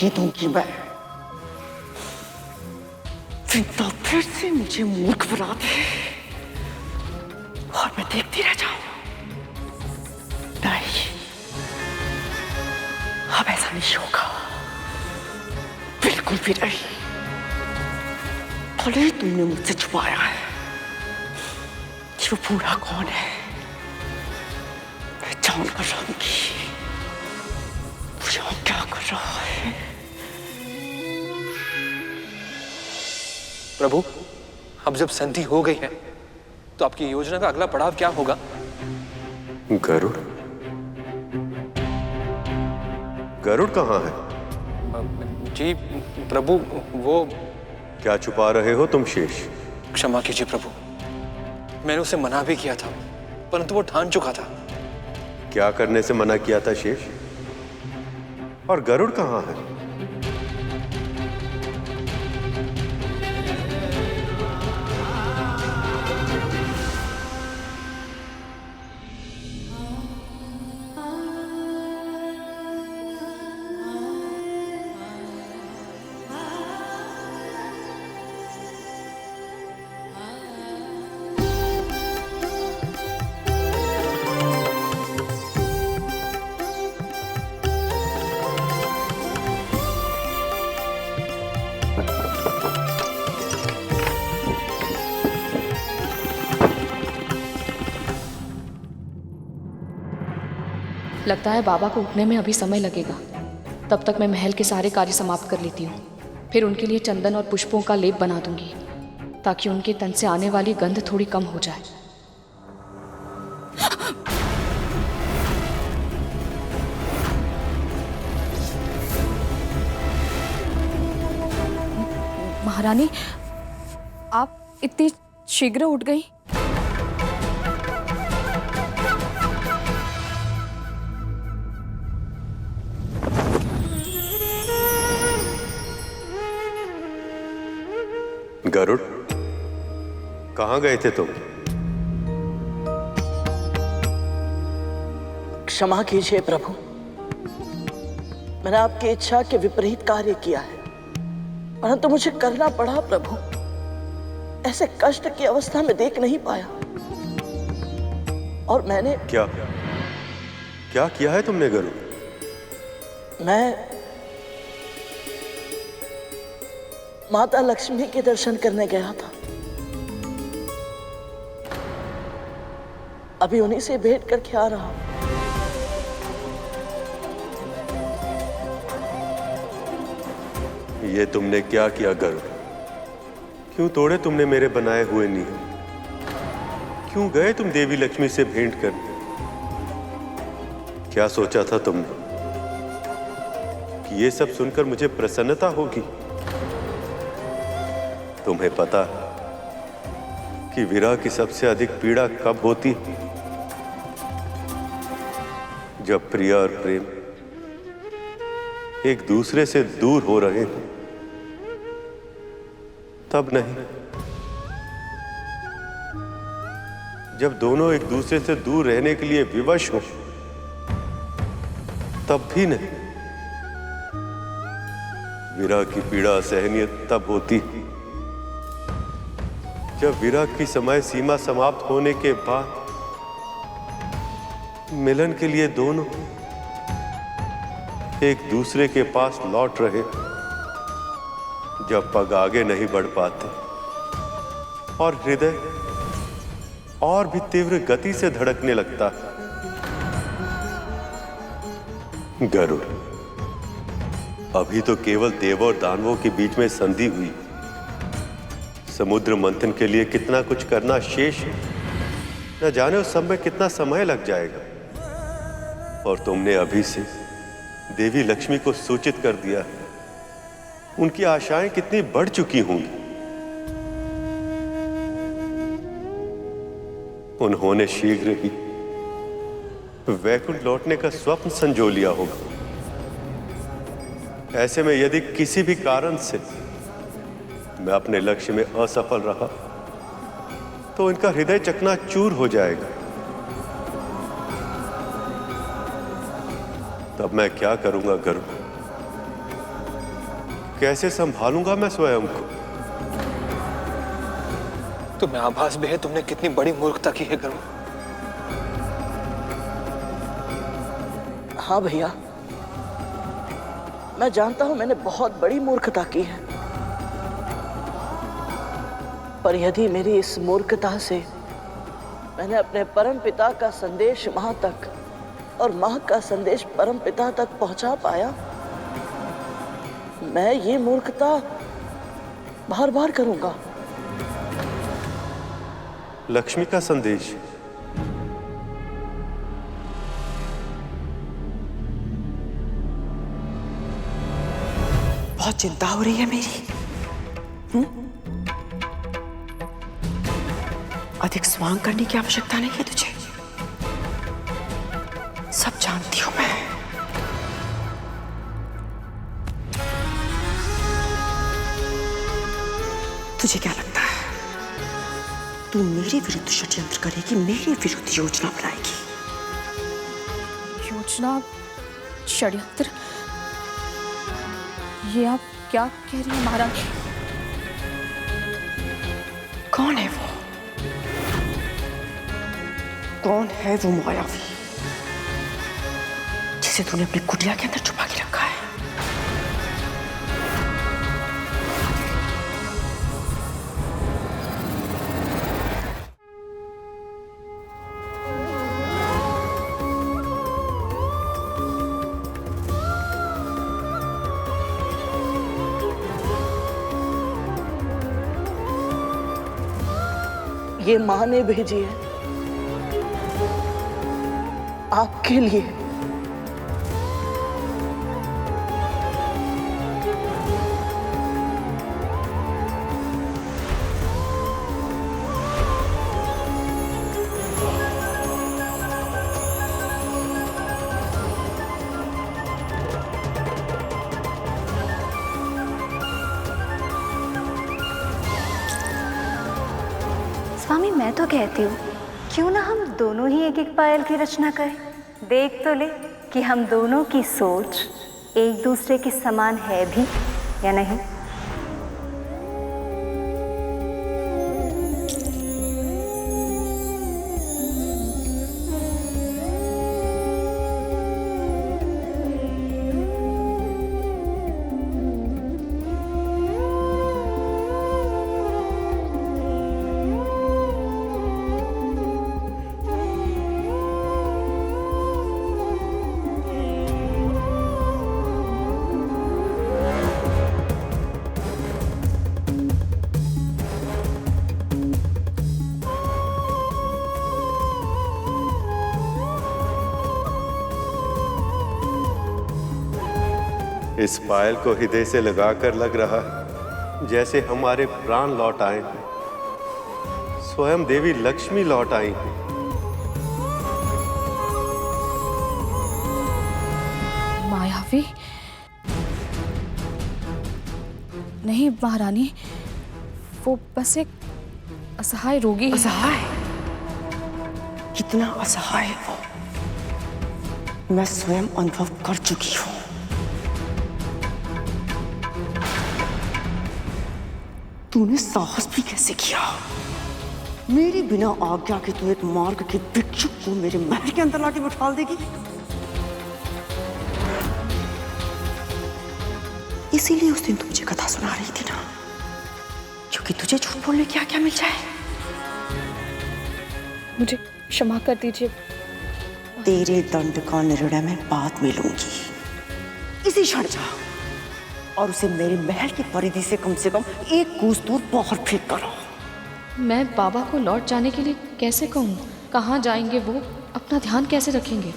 नहीं दूंगी मैं। विंता फिर से मुझे मूर्ख बना दे और मैं देखती रह जाऊं। नहीं, अब ऐसा नहीं होगा, बिल्कुल भी नहीं। भले ही तुमने मुझसे छुपाया है कि वो पूरा कौन है, मैं जान कर रहूंगी वो क्या कर रहा है। प्रभु, अब जब संधि हो गई है तो आपकी योजना का अगला पड़ाव क्या होगा? गरुड़? गरुड़ कहाँ है? जी प्रभु, वो क्या छुपा रहे हो तुम शेष? क्षमा कीजिए प्रभु, मैंने उसे मना भी किया था, परंतु वो ठान चुका था। क्या करने से मना किया था शेष? और गरुड़ कहाँ है? लगता है बाबा को उठने में अभी समय लगेगा। तब तक मैं महल के सारे कार्य समाप्त कर लेती हूँ। फिर उनके लिए चंदन और पुष्पों का लेप बना दूंगी ताकि उनके तन से आने वाली गंध थोड़ी कम हो जाए। महारानी, आप इतनी शीघ्र उठ गई? गरुड़, कहाँ गए थे तुम? क्षमा कीजिए प्रभु, मैंने आपकी इच्छा के विपरीत कार्य किया है, परंतु मुझे करना पड़ा प्रभु। ऐसे कष्ट की अवस्था में देख नहीं पाया और मैंने क्या किया है तुमने गरुड़? मैं माता लक्ष्मी के दर्शन करने गया था। अभी उन्हीं से भेंट करके आ रहा हूं। ये तुमने क्या किया गरुड़? क्यों तोड़े तुमने मेरे बनाए हुए नियम? क्यों गए तुम देवी लक्ष्मी से भेंट करने? क्या सोचा था तुमने कि ये सब सुनकर मुझे प्रसन्नता होगी? तुम्हें पता है कि विरह की सबसे अधिक पीड़ा कब होती है? जब प्रिय और प्रेम एक दूसरे से दूर हो रहे हैं, तब नहीं। जब दोनों एक दूसरे से दूर रहने के लिए विवश हो, तब भी नहीं। विरह की पीड़ा असहनीय तब होती है जब विरह की समय सीमा समाप्त होने के बाद मिलन के लिए दोनों एक दूसरे के पास लौट रहे, जब पग आगे नहीं बढ़ पाते और हृदय और भी तीव्र गति से धड़कने लगता है। गरुड़, अभी तो केवल देवों और दानवों के बीच में संधि हुई। समुद्र मंथन के लिए कितना कुछ करना शेष है, न जाने उस सब में कितना समय लग जाएगा। और तुमने अभी से देवी लक्ष्मी को सूचित कर दिया, उनकी आशाएं कितनी बढ़ चुकी होंगी। उन्होंने शीघ्र ही वैकुंठ लौटने का स्वप्न संजो लिया होगा। ऐसे में यदि किसी भी कारण से मैं अपने लक्ष्य में असफल रहा, तो इनका हृदय चकनाचूर हो जाएगा। तब मैं क्या करूंगा गरुड़? कैसे संभालूंगा मैं स्वयं को? तुम्हें आभास भी है तुमने कितनी बड़ी मूर्खता की है गरुड़। हाँ भैया, मैं जानता हूं मैंने बहुत बड़ी मूर्खता की है, पर यदि मेरी इस मूर्खता से मैंने अपने परम पिता का संदेश मां तक और मां का संदेश परम पिता तक पहुंचा पाया, मैं ये मूर्खता बार बार करूंगा। लक्ष्मी का संदेश? बहुत चिंता हो रही है मेरी। अधिक स्वांग करने की आवश्यकता नहीं है तुझे, सब जानती हूं मैं। तुझे क्या लगता है तू मेरे विरुद्ध षड्यंत्र करेगी, मेरे विरुद्ध योजना बनाएगी? योजना, षड्यंत्र? ये आप क्या कह रही हैं महारानी? कौन है वो? कौन है वो मायावी जिसे तूने अपनी कुटिया के अंदर छुपा के रखा है? ये मां ने भेजी है आपके लिए। स्वामी, मैं तो कहती हूँ क्यों ना हम दोनों ही एक एक पायल की रचना करें। देख तो ले कि हम दोनों की सोच एक दूसरे के समान है भी या नहीं। इस पायल को हृदय से लगाकर लग रहा है जैसे हमारे प्राण लौट आए हैं, स्वयं देवी लक्ष्मी लौट आई हैं। मायावी? नहीं महारानी, वो बस एक असहाय रोगी है। असहाय? कितना असहाय है वो, मैं स्वयं अनुभव कर चुकी हूं। तूने साहस भी कैसे किया? मेरी बिना आज्ञा के तू एक मार्ग के भिक्षुक को मेरे महल के अंदर लाके बिठा देगी? इसीलिए उस दिन तू मुझे कथा सुना रही थी ना, क्योंकि तुझे झूठ बोलने क्या क्या मिल जाए। मुझे क्षमा कर दीजिए। तेरे दंड का निर्णय मैं बाद में लूंगी। इसी क्षण जा और उसे मेरे महल की परिधि से कम एक कोस दूर बाहर फेंक कर आओ। मैं बाबा को लौट जाने के लिए कैसे कहूँ? कहाँ जाएंगे वो? अपना ध्यान कैसे रखेंगे?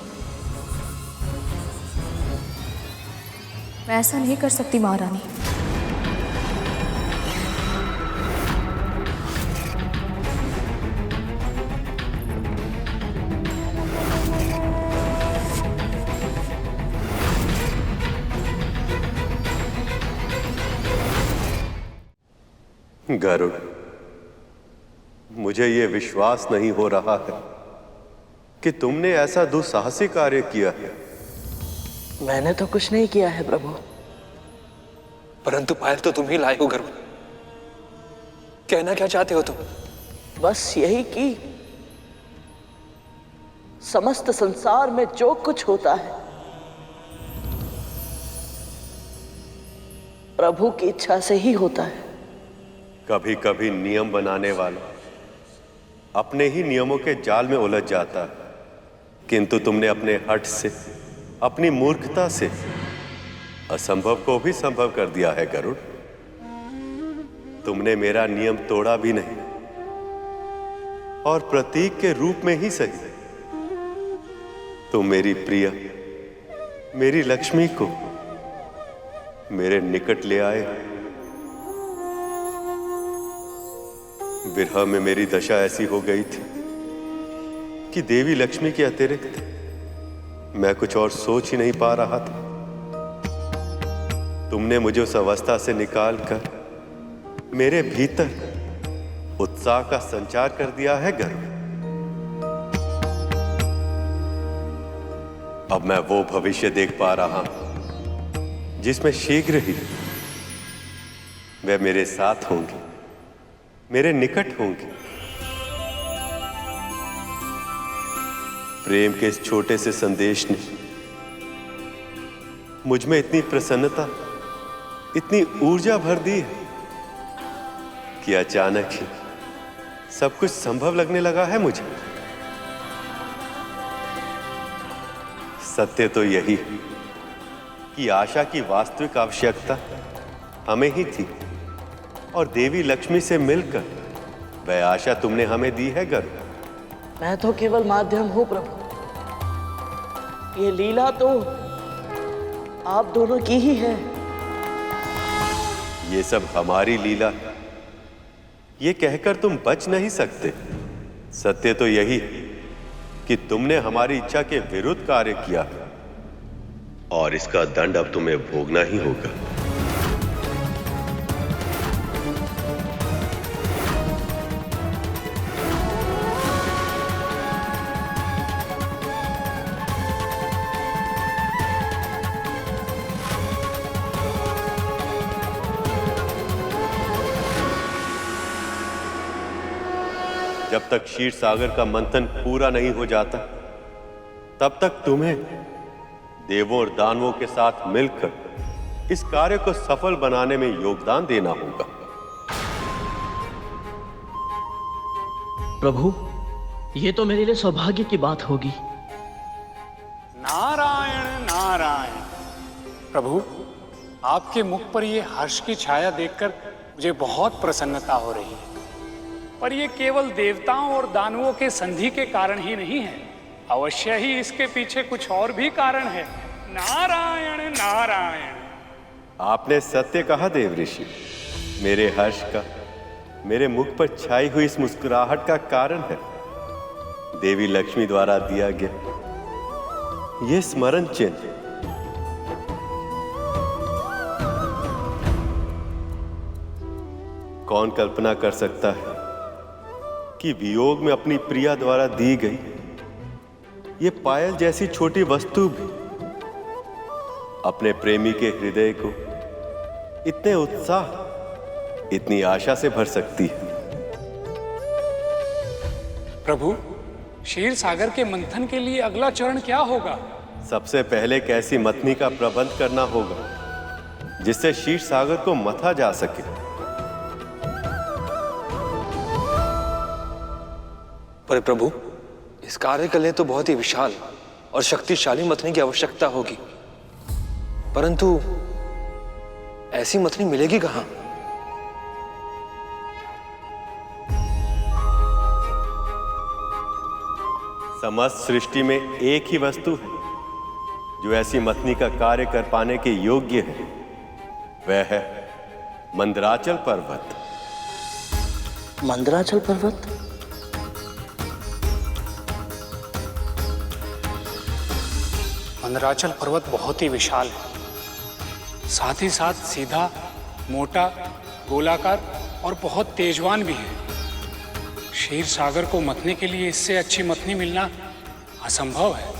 मैं ऐसा नहीं कर सकती महारानी। गरुड़, मुझे यह विश्वास नहीं हो रहा है कि तुमने ऐसा दुस्साहसी कार्य किया है। मैंने तो कुछ नहीं किया है प्रभु। परंतु पायल तो तुम ही लाए हो गरुड़। कहना क्या चाहते हो तुम? बस यही कि समस्त संसार में जो कुछ होता है प्रभु की इच्छा से ही होता है। कभी कभी नियम बनाने वाला अपने ही नियमों के जाल में उलझ जाता है, किंतु तुमने अपने हठ से, अपनी मूर्खता से असंभव को भी संभव कर दिया है गरुड़। तुमने मेरा नियम तोड़ा भी नहीं, और प्रतीक के रूप में ही सही तुम मेरी प्रिया, मेरी लक्ष्मी को मेरे निकट ले आए। विरह में मेरी दशा ऐसी हो गई थी कि देवी लक्ष्मी के अतिरिक्त मैं कुछ और सोच ही नहीं पा रहा था। तुमने मुझे उस अवस्था से निकालकर मेरे भीतर उत्साह का संचार कर दिया है गरुड़। अब मैं वो भविष्य देख पा रहा हूं जिसमें शीघ्र ही वे मेरे साथ होंगे, मेरे निकट होंगे। प्रेम के इस छोटे से संदेश ने मुझ में इतनी प्रसन्नता, इतनी ऊर्जा भर दी है कि अचानक ही सब कुछ संभव लगने लगा है मुझे। सत्य तो यही है कि आशा की वास्तविक आवश्यकता हमें ही थी, और देवी लक्ष्मी से मिलकर वह आशा तुमने हमें दी है गरुड़। मैं तो केवल माध्यम हूं प्रभु। ये लीला तो आप दोनों की ही है। ये सब हमारी लीला है, ये कहकर तुम बच नहीं सकते। सत्य तो यही है कि तुमने हमारी इच्छा के विरुद्ध कार्य किया, और इसका दंड अब तुम्हें भोगना ही होगा। जब तक क्षीर सागर का मंथन पूरा नहीं हो जाता, तब तक तुम्हें देवों और दानवों के साथ मिलकर इस कार्य को सफल बनाने में योगदान देना होगा। प्रभु, ये तो मेरे लिए सौभाग्य की बात होगी। नारायण नारायण। प्रभु, आपके मुख पर ये हर्ष की छाया देखकर मुझे बहुत प्रसन्नता हो रही है। पर ये केवल देवताओं और दानवों के संधि के कारण ही नहीं है, अवश्य ही इसके पीछे कुछ और भी कारण है। नारायण नारायण। आपने सत्य कहा देव ऋषि। मेरे हर्ष का मेरे मुख पर छाई हुई इस मुस्कुराहट का कारण है देवी लक्ष्मी द्वारा दिया गया ये स्मरण चिन्ह। कौन कल्पना कर सकता है कि वियोग में अपनी प्रिया द्वारा दी गई ये पायल जैसी छोटी वस्तु भी अपने प्रेमी के हृदय को इतने उत्साह, इतनी आशा से भर सकती है। प्रभु, क्षीर सागर के मंथन के लिए अगला चरण क्या होगा? सबसे पहले एक ऐसी मथनी का प्रबंध करना होगा जिससे क्षीर सागर को मथा जा सके। पर प्रभु, इस कार्य के लिए तो बहुत ही विशाल और शक्तिशाली मथनी की आवश्यकता होगी, परंतु ऐसी मथनी मिलेगी कहां? समस्त सृष्टि में एक ही वस्तु है जो ऐसी मथनी का कार्य कर पाने के योग्य है, वह है मंदराचल पर्वत। मंदराचल पर्वत? मंदराचल पर्वत बहुत ही विशाल है, साथ ही साथ सीधा, मोटा, गोलाकार और बहुत तेजवान भी है। क्षीर सागर को मथने के लिए इससे अच्छी मथनी मिलना असंभव है।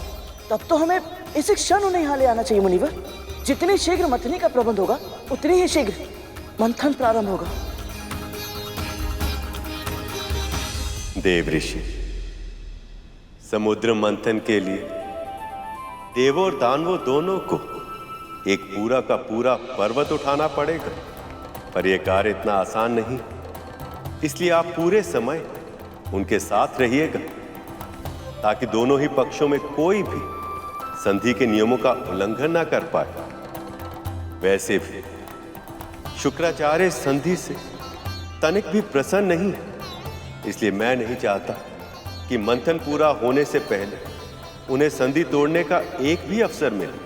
तब तो हमें इसी क्षण उन्हें यहाँ ले आना चाहिए मुनिवर। जितनी शीघ्र मथनी का प्रबंध होगा उतनी ही शीघ्र मंथन प्रारंभ होगा। देव ऋषि, समुद्र मंथन के लिए देवों और दानवों दोनों को एक पूरा का पूरा पर्वत उठाना पड़ेगा, पर यह कार्य इतना आसान नहीं, इसलिए आप पूरे समय उनके साथ रहिएगा ताकि दोनों ही पक्षों में कोई भी संधि के नियमों का उल्लंघन ना कर पाए। वैसे भी शुक्राचार्य संधि से तनिक भी प्रसन्न नहीं है, इसलिए मैं नहीं चाहता कि मंथन पूरा होने से पहले उन्हें संधि तोड़ने का एक भी अवसर मिले।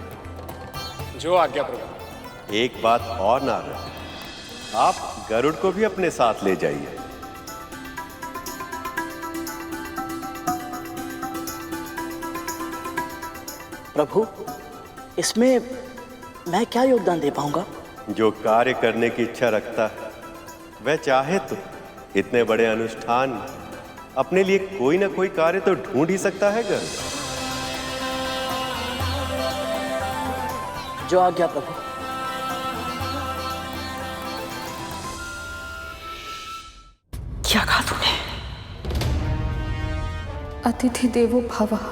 जो आज्ञा प्रभु। एक बात और नारद, आप गरुड़ को भी अपने साथ ले जाइए। प्रभु, इसमें मैं क्या योगदान दे पाऊंगा? जो कार्य करने की इच्छा रखता है वह चाहे तो इतने बड़े अनुष्ठान में अपने लिए कोई ना कोई कार्य तो ढूंढ ही सकता है गरुड़। जो आज्ञा प्रभु। क्या कहा तूने? अतिथि देवो भवः,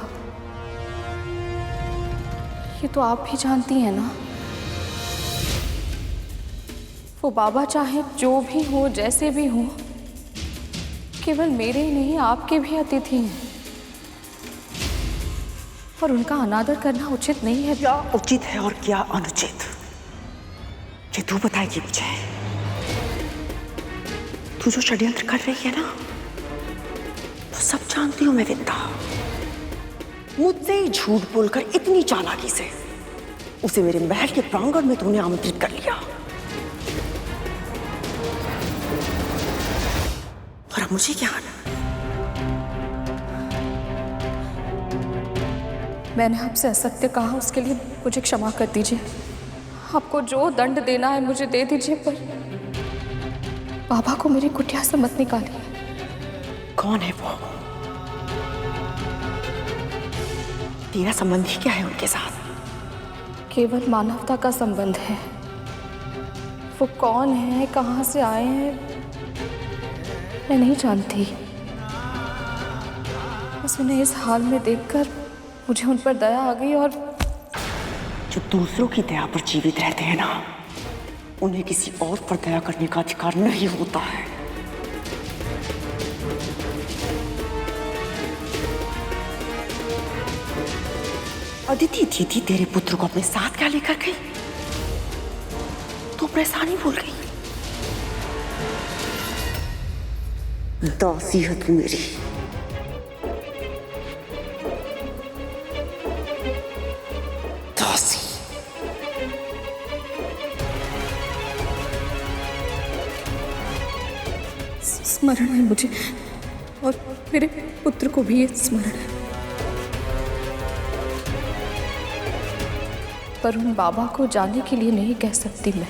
ये तो आप भी जानती हैं ना। वो बाबा चाहे जो भी हो, जैसे भी हो, केवल मेरे ही नहीं आपके भी अतिथि हैं, और उनका अनादर करना उचित नहीं है। क्या उचित है और क्या अनुचित, ये तू बताएगी मुझे। तू जो षड्यंत्र कर रही है ना, तो सब जानती हूं मैं विंता। मुझसे ही झूठ बोलकर इतनी चालाकी से उसे मेरे महल के प्रांगण में तूने आमंत्रित कर लिया, और अब मुझे क्या आना? मैंने आपसे असत्य कहा, उसके लिए मुझे क्षमा कर दीजिए। आपको जो दंड देना है मुझे दे दीजिए, पर बाबा को मेरी कुटिया से मत निकालिए। कौन है वो? तेरा संबंध ही क्या है उनके साथ? केवल मानवता का संबंध है। वो कौन है, कहां से आए हैं, मैं नहीं जानती। बस उन्हें इस हाल में देखकर मुझे उन पर दया आ गई, और जो दूसरों की दया पर जीवित रहते हैं ना, उन्हें किसी और पर दया करने का अधिकार नहीं होता है। अदिति दीदी तेरे पुत्र को अपने साथ क्या लेकर गई? तू परेशानी भूल गई। दासी है तू मेरी। दासी। स्मरण है मुझे, और मेरे पुत्र को भी ये स्मरण है, पर उन बाबा को जाने के लिए नहीं कह सकती मैं।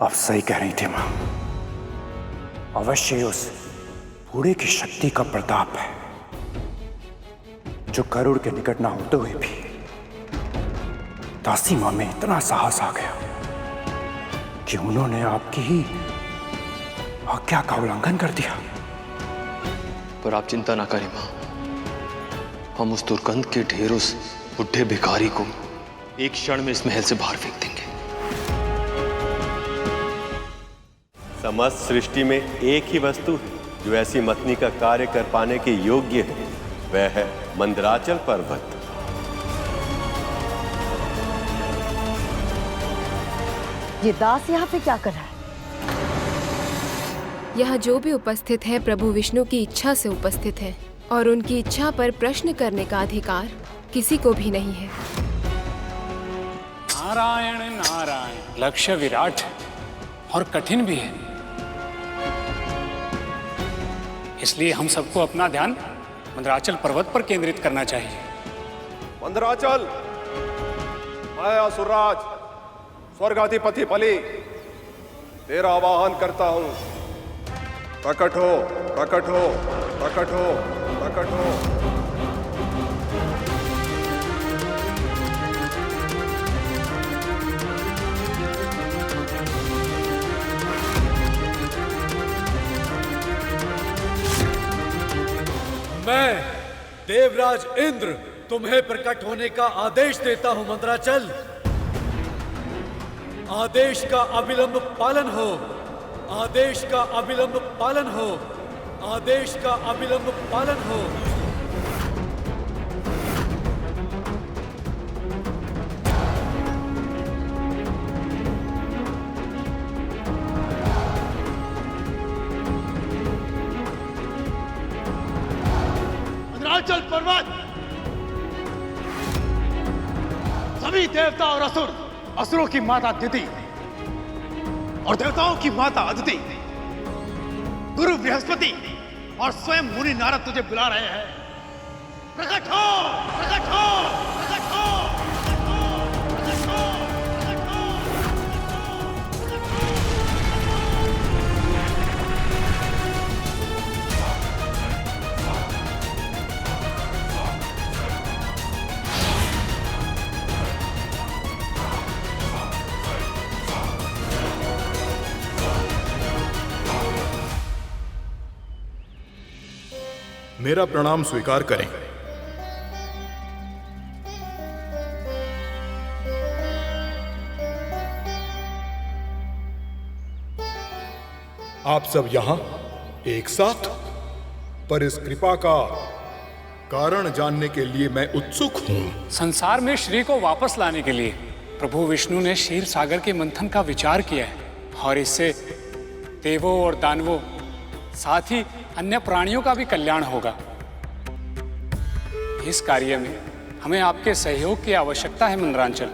आप सही कह रही थी मां, अवश्य उस बूढ़े की शक्ति का प्रताप है, जो गरुड़ के निकट ना होते हुए भी दासी मां में इतना साहस आ गया कि उन्होंने आपकी ही आज्ञा का उल्लंघन कर दिया। पर आप चिंता ना करें मां, हम उस दुर्गंध के ढेर उस बुढ़े भिखारी को एक क्षण में इस महल से बाहर फेंक देंगे। समस्त सृष्टि में एक ही वस्तु है जो ऐसी मतनी का कार्य कर पाने के योग्य है, वह है मंदराचल पर्वत। ये दास यहाँ पे क्या कर रहा है? यहाँ जो भी उपस्थित है प्रभु विष्णु की इच्छा से उपस्थित है, और उनकी इच्छा पर प्रश्न करने का अधिकार किसी को भी नहीं है। नारायण नारायण, लक्ष्य विराट और कठिन भी है, इसलिए हम सबको अपना ध्यान मंदराचल पर्वत पर केंद्रित करना चाहिए। मंदराचल, मैं असुरराज स्वर्गाधिपति बलि तेरा आवाहन करता हूं। प्रकट हो, प्रकट हो, प्रकट हो, प्रकट हो। मैं देवराज इंद्र तुम्हें प्रकट होने का आदेश देता हूं मंदराचल। आदेश का अविलंब पालन हो, आदेश का अविलंब पालन हो, आदेश का अविलंब पालन हो। मंदराचल पर्वत, सभी देवता और असुर, असुरों की माता दिति और देवताओं की माता अदिति, गुरु बृहस्पति और स्वयं मुनि नारद तुझे बुला रहे हैं। प्रकट हो, प्रकट हो, प्रकट हो, प्रकट हो, प्रकट हो, प्रकट हो। मेरा प्रणाम स्वीकार करें। आप सब यहां एक साथ, पर इस कृपा का कारण जानने के लिए मैं उत्सुक हूं। संसार में श्री को वापस लाने के लिए प्रभु विष्णु ने क्षीर सागर के मंथन का विचार किया है, और इससे देवों और दानवों साथ ही अन्य प्राणियों का भी कल्याण होगा। इस कार्य में हमें आपके सहयोग की आवश्यकता है मंदराचल।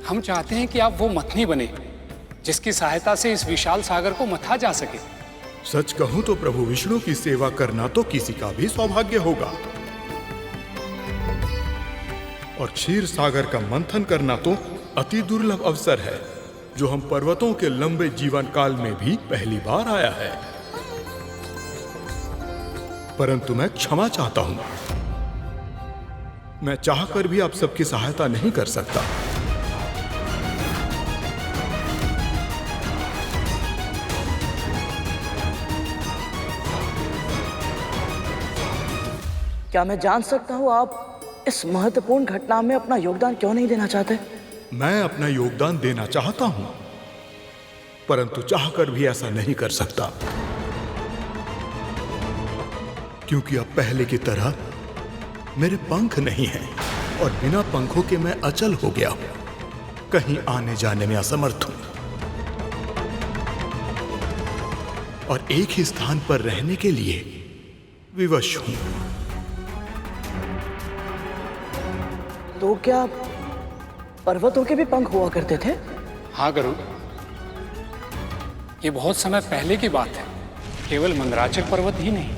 हम चाहते हैं कि आप वो मथनी बने जिसकी सहायता से इस विशाल सागर को मथा जा सके। सच कहूं तो प्रभु विष्णु की सेवा करना तो किसी का भी सौभाग्य होगा, और क्षीर सागर का मंथन करना तो अति दुर्लभ अवसर है, जो हम पर्वतों के लंबे जीवन काल में भी पहली बार आया है। परंतु मैं क्षमा चाहता हूं, मैं चाहकर भी आप सबकी सहायता नहीं कर सकता। क्या मैं जान सकता हूं आप इस महत्वपूर्ण घटना में अपना योगदान क्यों नहीं देना चाहते? मैं अपना योगदान देना चाहता हूं, परंतु चाहकर भी ऐसा नहीं कर सकता, क्योंकि अब पहले की तरह मेरे पंख नहीं हैं, और बिना पंखों के मैं अचल हो गया हूं, कहीं आने जाने में असमर्थ हूं, और एक ही स्थान पर रहने के लिए विवश हूं। तो क्या पर्वतों के भी पंख हुआ करते थे? हाँ गरुड़, ये बहुत समय पहले की बात है। केवल मंदराचल पर्वत ही नहीं,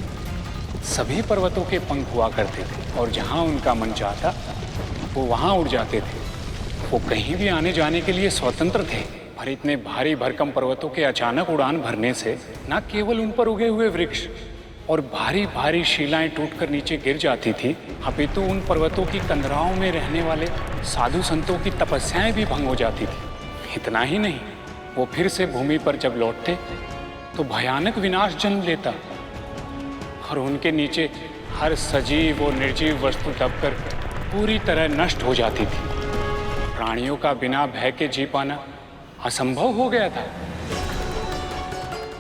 सभी पर्वतों के पंख हुआ करते थे, और जहां उनका मन चाहता वो वहां उड़ जाते थे। वो कहीं भी आने जाने के लिए स्वतंत्र थे, पर इतने भारी भरकम पर्वतों के अचानक उड़ान भरने से न केवल उन पर उगे हुए वृक्ष और भारी भारी शिलाएं टूटकर नीचे गिर जाती थी, अपितु उन पर्वतों की कंदराओं में रहने वाले साधु संतों की तपस्याएं भी भंग हो जाती थी। इतना ही नहीं, वो फिर से भूमि पर जब लौटते तो भयानक विनाश जन्म लेता, और उनके नीचे हर सजीव और निर्जीव वस्तु दबकर पूरी तरह नष्ट हो जाती थी। प्राणियों का बिना भय के जी पाना असंभव हो गया था।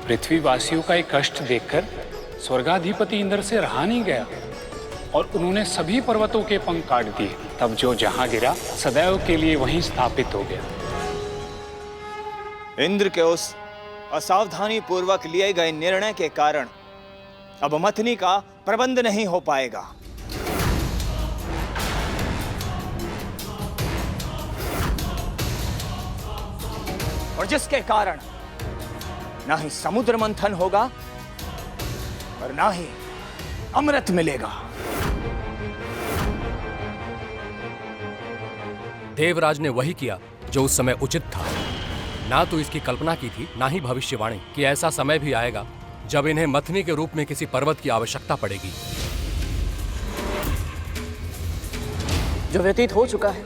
पृथ्वीवासियों का एक कष्ट देखकर स्वर्गाधिपति इंद्र से रहा नहीं गया, और उन्होंने सभी पर्वतों के पंख काट दिए। तब जो जहां गिरा सदैव के लिए वहीं स्थापित हो गया। इंद्र के उस असावधानी पूर्वक लिए गए निर्णय के कारण अब मथनी का प्रबंध नहीं हो पाएगा। और जिसके कारण ना ही समुद्र मंथन होगा और ना ही अमृत मिलेगा। देवराज ने वही किया जो उस समय उचित था। ना तो इसकी कल्पना की थी, ना ही भविष्यवाणी कि ऐसा समय भी आएगा जब इन्हें मथनी के रूप में किसी पर्वत की आवश्यकता पड़ेगी। जो व्यतीत हो चुका है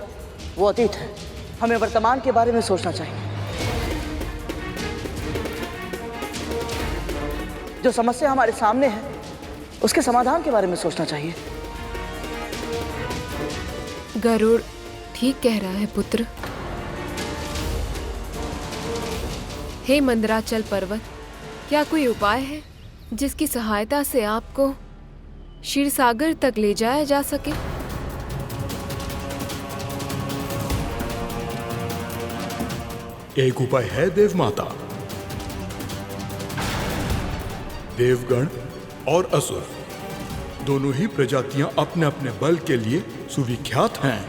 वो अतीत है। हमें वर्तमान के बारे में सोचना चाहिए। जो समस्या हमारे सामने है उसके समाधान के बारे में सोचना चाहिए। गरुड़ ठीक कह रहा है पुत्र। हे मंदराचल पर्वत, क्या कोई उपाय है जिसकी सहायता से आपको क्षीरसागर तक ले जाया जा सके? एक उपाय है देव माता। देवगण और असुर दोनों ही प्रजातियां अपने अपने बल के लिए सुविख्यात हैं।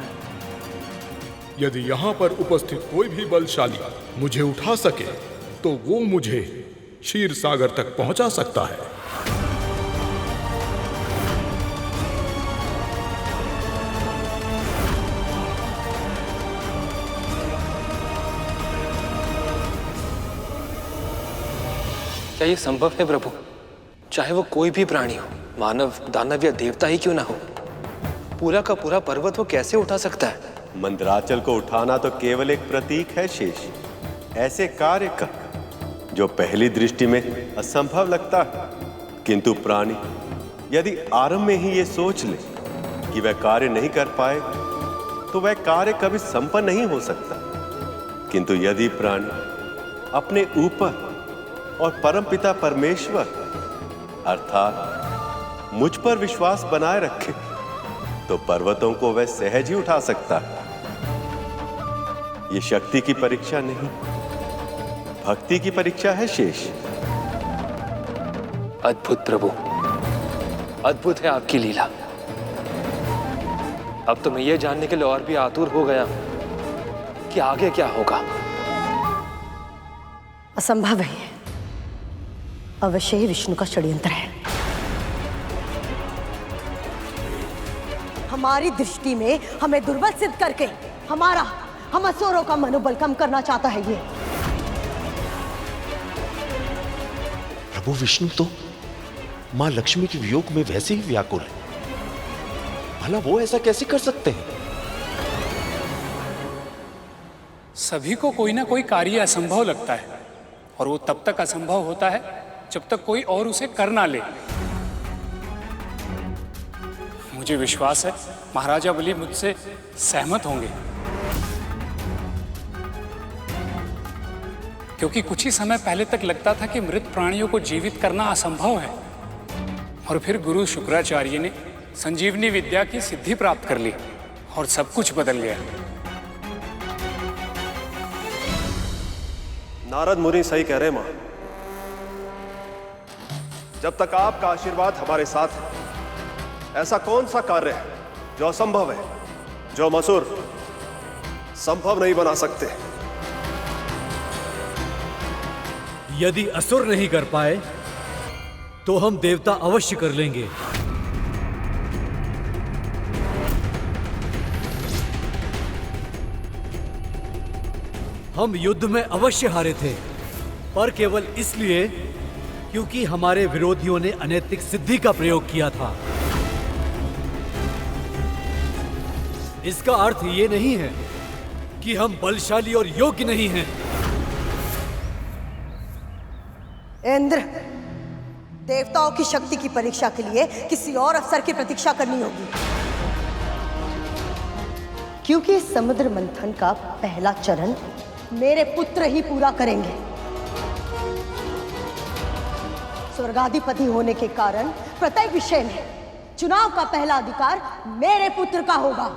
यदि यहां पर उपस्थित कोई भी बलशाली मुझे उठा सके तो वो मुझे क्षीर सागर तक पहुंचा सकता है। क्या ये संभव है प्रभु? चाहे वो कोई भी प्राणी हो, मानव, दानव या देवता ही क्यों ना हो, पूरा का पूरा पर्वत वो कैसे उठा सकता है? मंदराचल को उठाना तो केवल एक प्रतीक है शेष। ऐसे कार्य का जो पहली दृष्टि में असंभव लगता है, किंतु प्राणी यदि आरंभ में ही ये सोच ले कि वह कार्य नहीं कर पाए तो वह कार्य कभी संपन्न नहीं हो सकता। किंतु यदि प्राणी अपने ऊपर और परमपिता परमेश्वर अर्थात मुझ पर विश्वास बनाए रखे तो पर्वतों को वह सहज ही उठा सकता है। ये शक्ति की परीक्षा नहीं, भक्ति की परीक्षा है शेष। अद्भुत प्रभु, अद्भुत है आपकी लीला। अब तो मैं ये जानने के लिए और भी आतुर हो गया कि आगे क्या होगा। असंभव है ये। अवश्य ही विष्णु का षड्यंत्र है। हमारी दृष्टि में हमें दुर्बल सिद्ध करके हम असुरों का मनोबल कम करना चाहता है ये। प्रभु विष्णु तो मां लक्ष्मी के वियोग में वैसे ही व्याकुल है, भला वो ऐसा कैसे कर सकते हैं? सभी को कोई ना कोई कार्य असंभव लगता है और वो तब तक असंभव होता है जब तक कोई और उसे कर ना ले। मुझे विश्वास है महाराजा बलि मुझसे सहमत होंगे, क्योंकि कुछ ही समय पहले तक लगता था कि मृत प्राणियों को जीवित करना असंभव है, और फिर गुरु शुक्राचार्य ने संजीवनी विद्या की सिद्धि प्राप्त कर ली और सब कुछ बदल गया। नारद मुनि सही कह रहे मां। जब तक आपका आशीर्वाद हमारे साथ है, ऐसा कौन सा कार्य है जो असंभव है, जो हम असुर संभव नहीं बना सकते? यदि असुर नहीं कर पाए तो हम देवता अवश्य कर लेंगे। हम युद्ध में अवश्य हारे थे, पर केवल इसलिए क्योंकि हमारे विरोधियों ने अनैतिक सिद्धि का प्रयोग किया था। इसका अर्थ ये नहीं है कि हम बलशाली और योग्य नहीं हैं। इंद्र, देवताओं की शक्ति की परीक्षा के लिए किसी और अवसर की प्रतीक्षा करनी होगी, क्योंकि समुद्र मंथन का पहला चरण मेरे पुत्र ही पूरा करेंगे। स्वर्गाधिपति होने के कारण प्रत्येक विषय में चुनाव का पहला अधिकार मेरे पुत्र का होगा।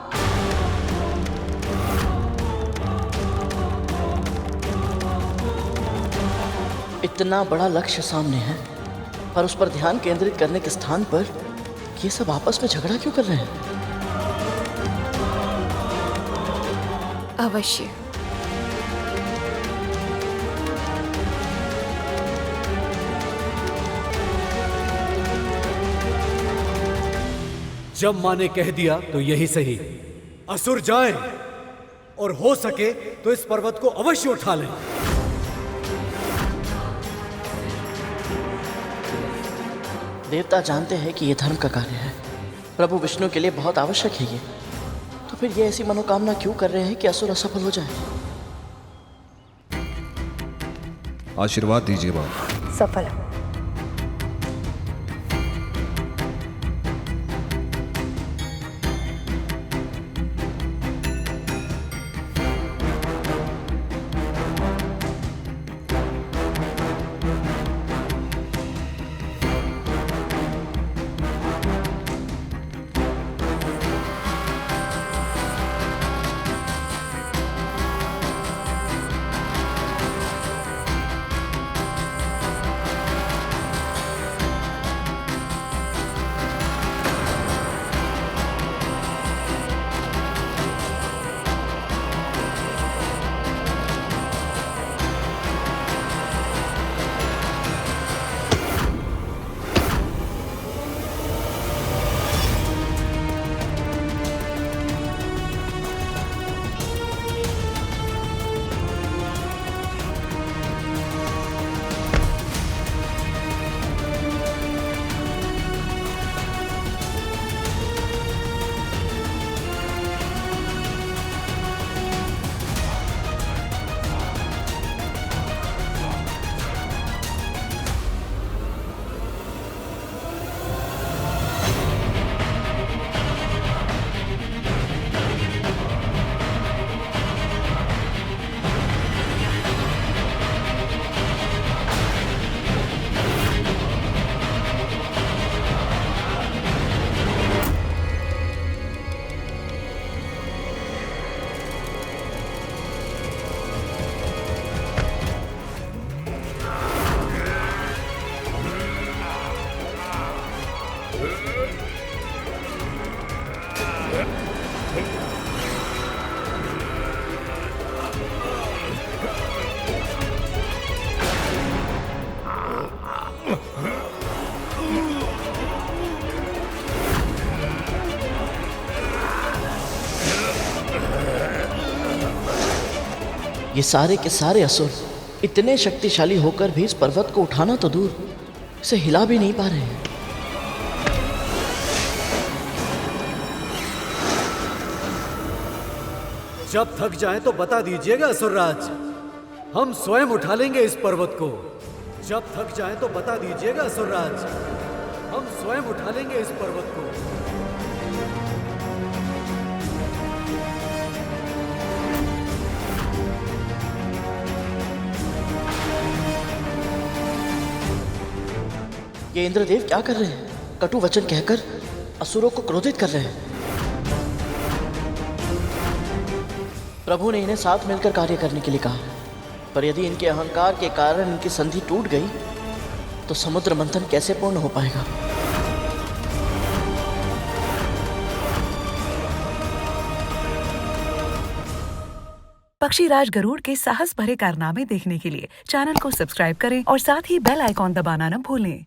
इतना बड़ा लक्ष्य सामने है, पर उस पर ध्यान केंद्रित करने के स्थान पर ये सब आपस में झगड़ा क्यों कर रहे हैं? अवश्य। जब माँ ने कह दिया तो यही सही। असुर जाएं, और हो सके तो इस पर्वत को अवश्य उठा लें। देवता जानते हैं कि यह धर्म का कार्य है, प्रभु विष्णु के लिए बहुत आवश्यक है ये, तो फिर ये ऐसी मनोकामना क्यों कर रहे हैं कि असुर असफल हो जाए? आशीर्वाद दीजिए मां। सफल। ये सारे के सारे असुर इतने शक्तिशाली होकर भी इस पर्वत को उठाना तो दूर, इसे हिला भी नहीं पा रहे हैं। जब थक जाएं तो बता दीजिएगा असुरराज, हम स्वयं उठा लेंगे इस पर्वत को। जब थक जाएं तो बता दीजिएगा असुरराज, हम स्वयं उठा लेंगे इस पर्वत को। ये इंद्रदेव क्या कर रहे हैं? कटु वचन कहकर असुरों को क्रोधित कर रहे हैं। प्रभु ने इन्हें साथ मिलकर कार्य करने के लिए कहा, पर यदि इनके अहंकार के कारण इनकी संधि टूट गई तो समुद्र मंथन कैसे पूर्ण हो पाएगा? पक्षीराज गरुड़ के साहस भरे कारनामे देखने के लिए चैनल को सब्सक्राइब करें और साथ ही बेल आइकॉन दबाना न भूलें।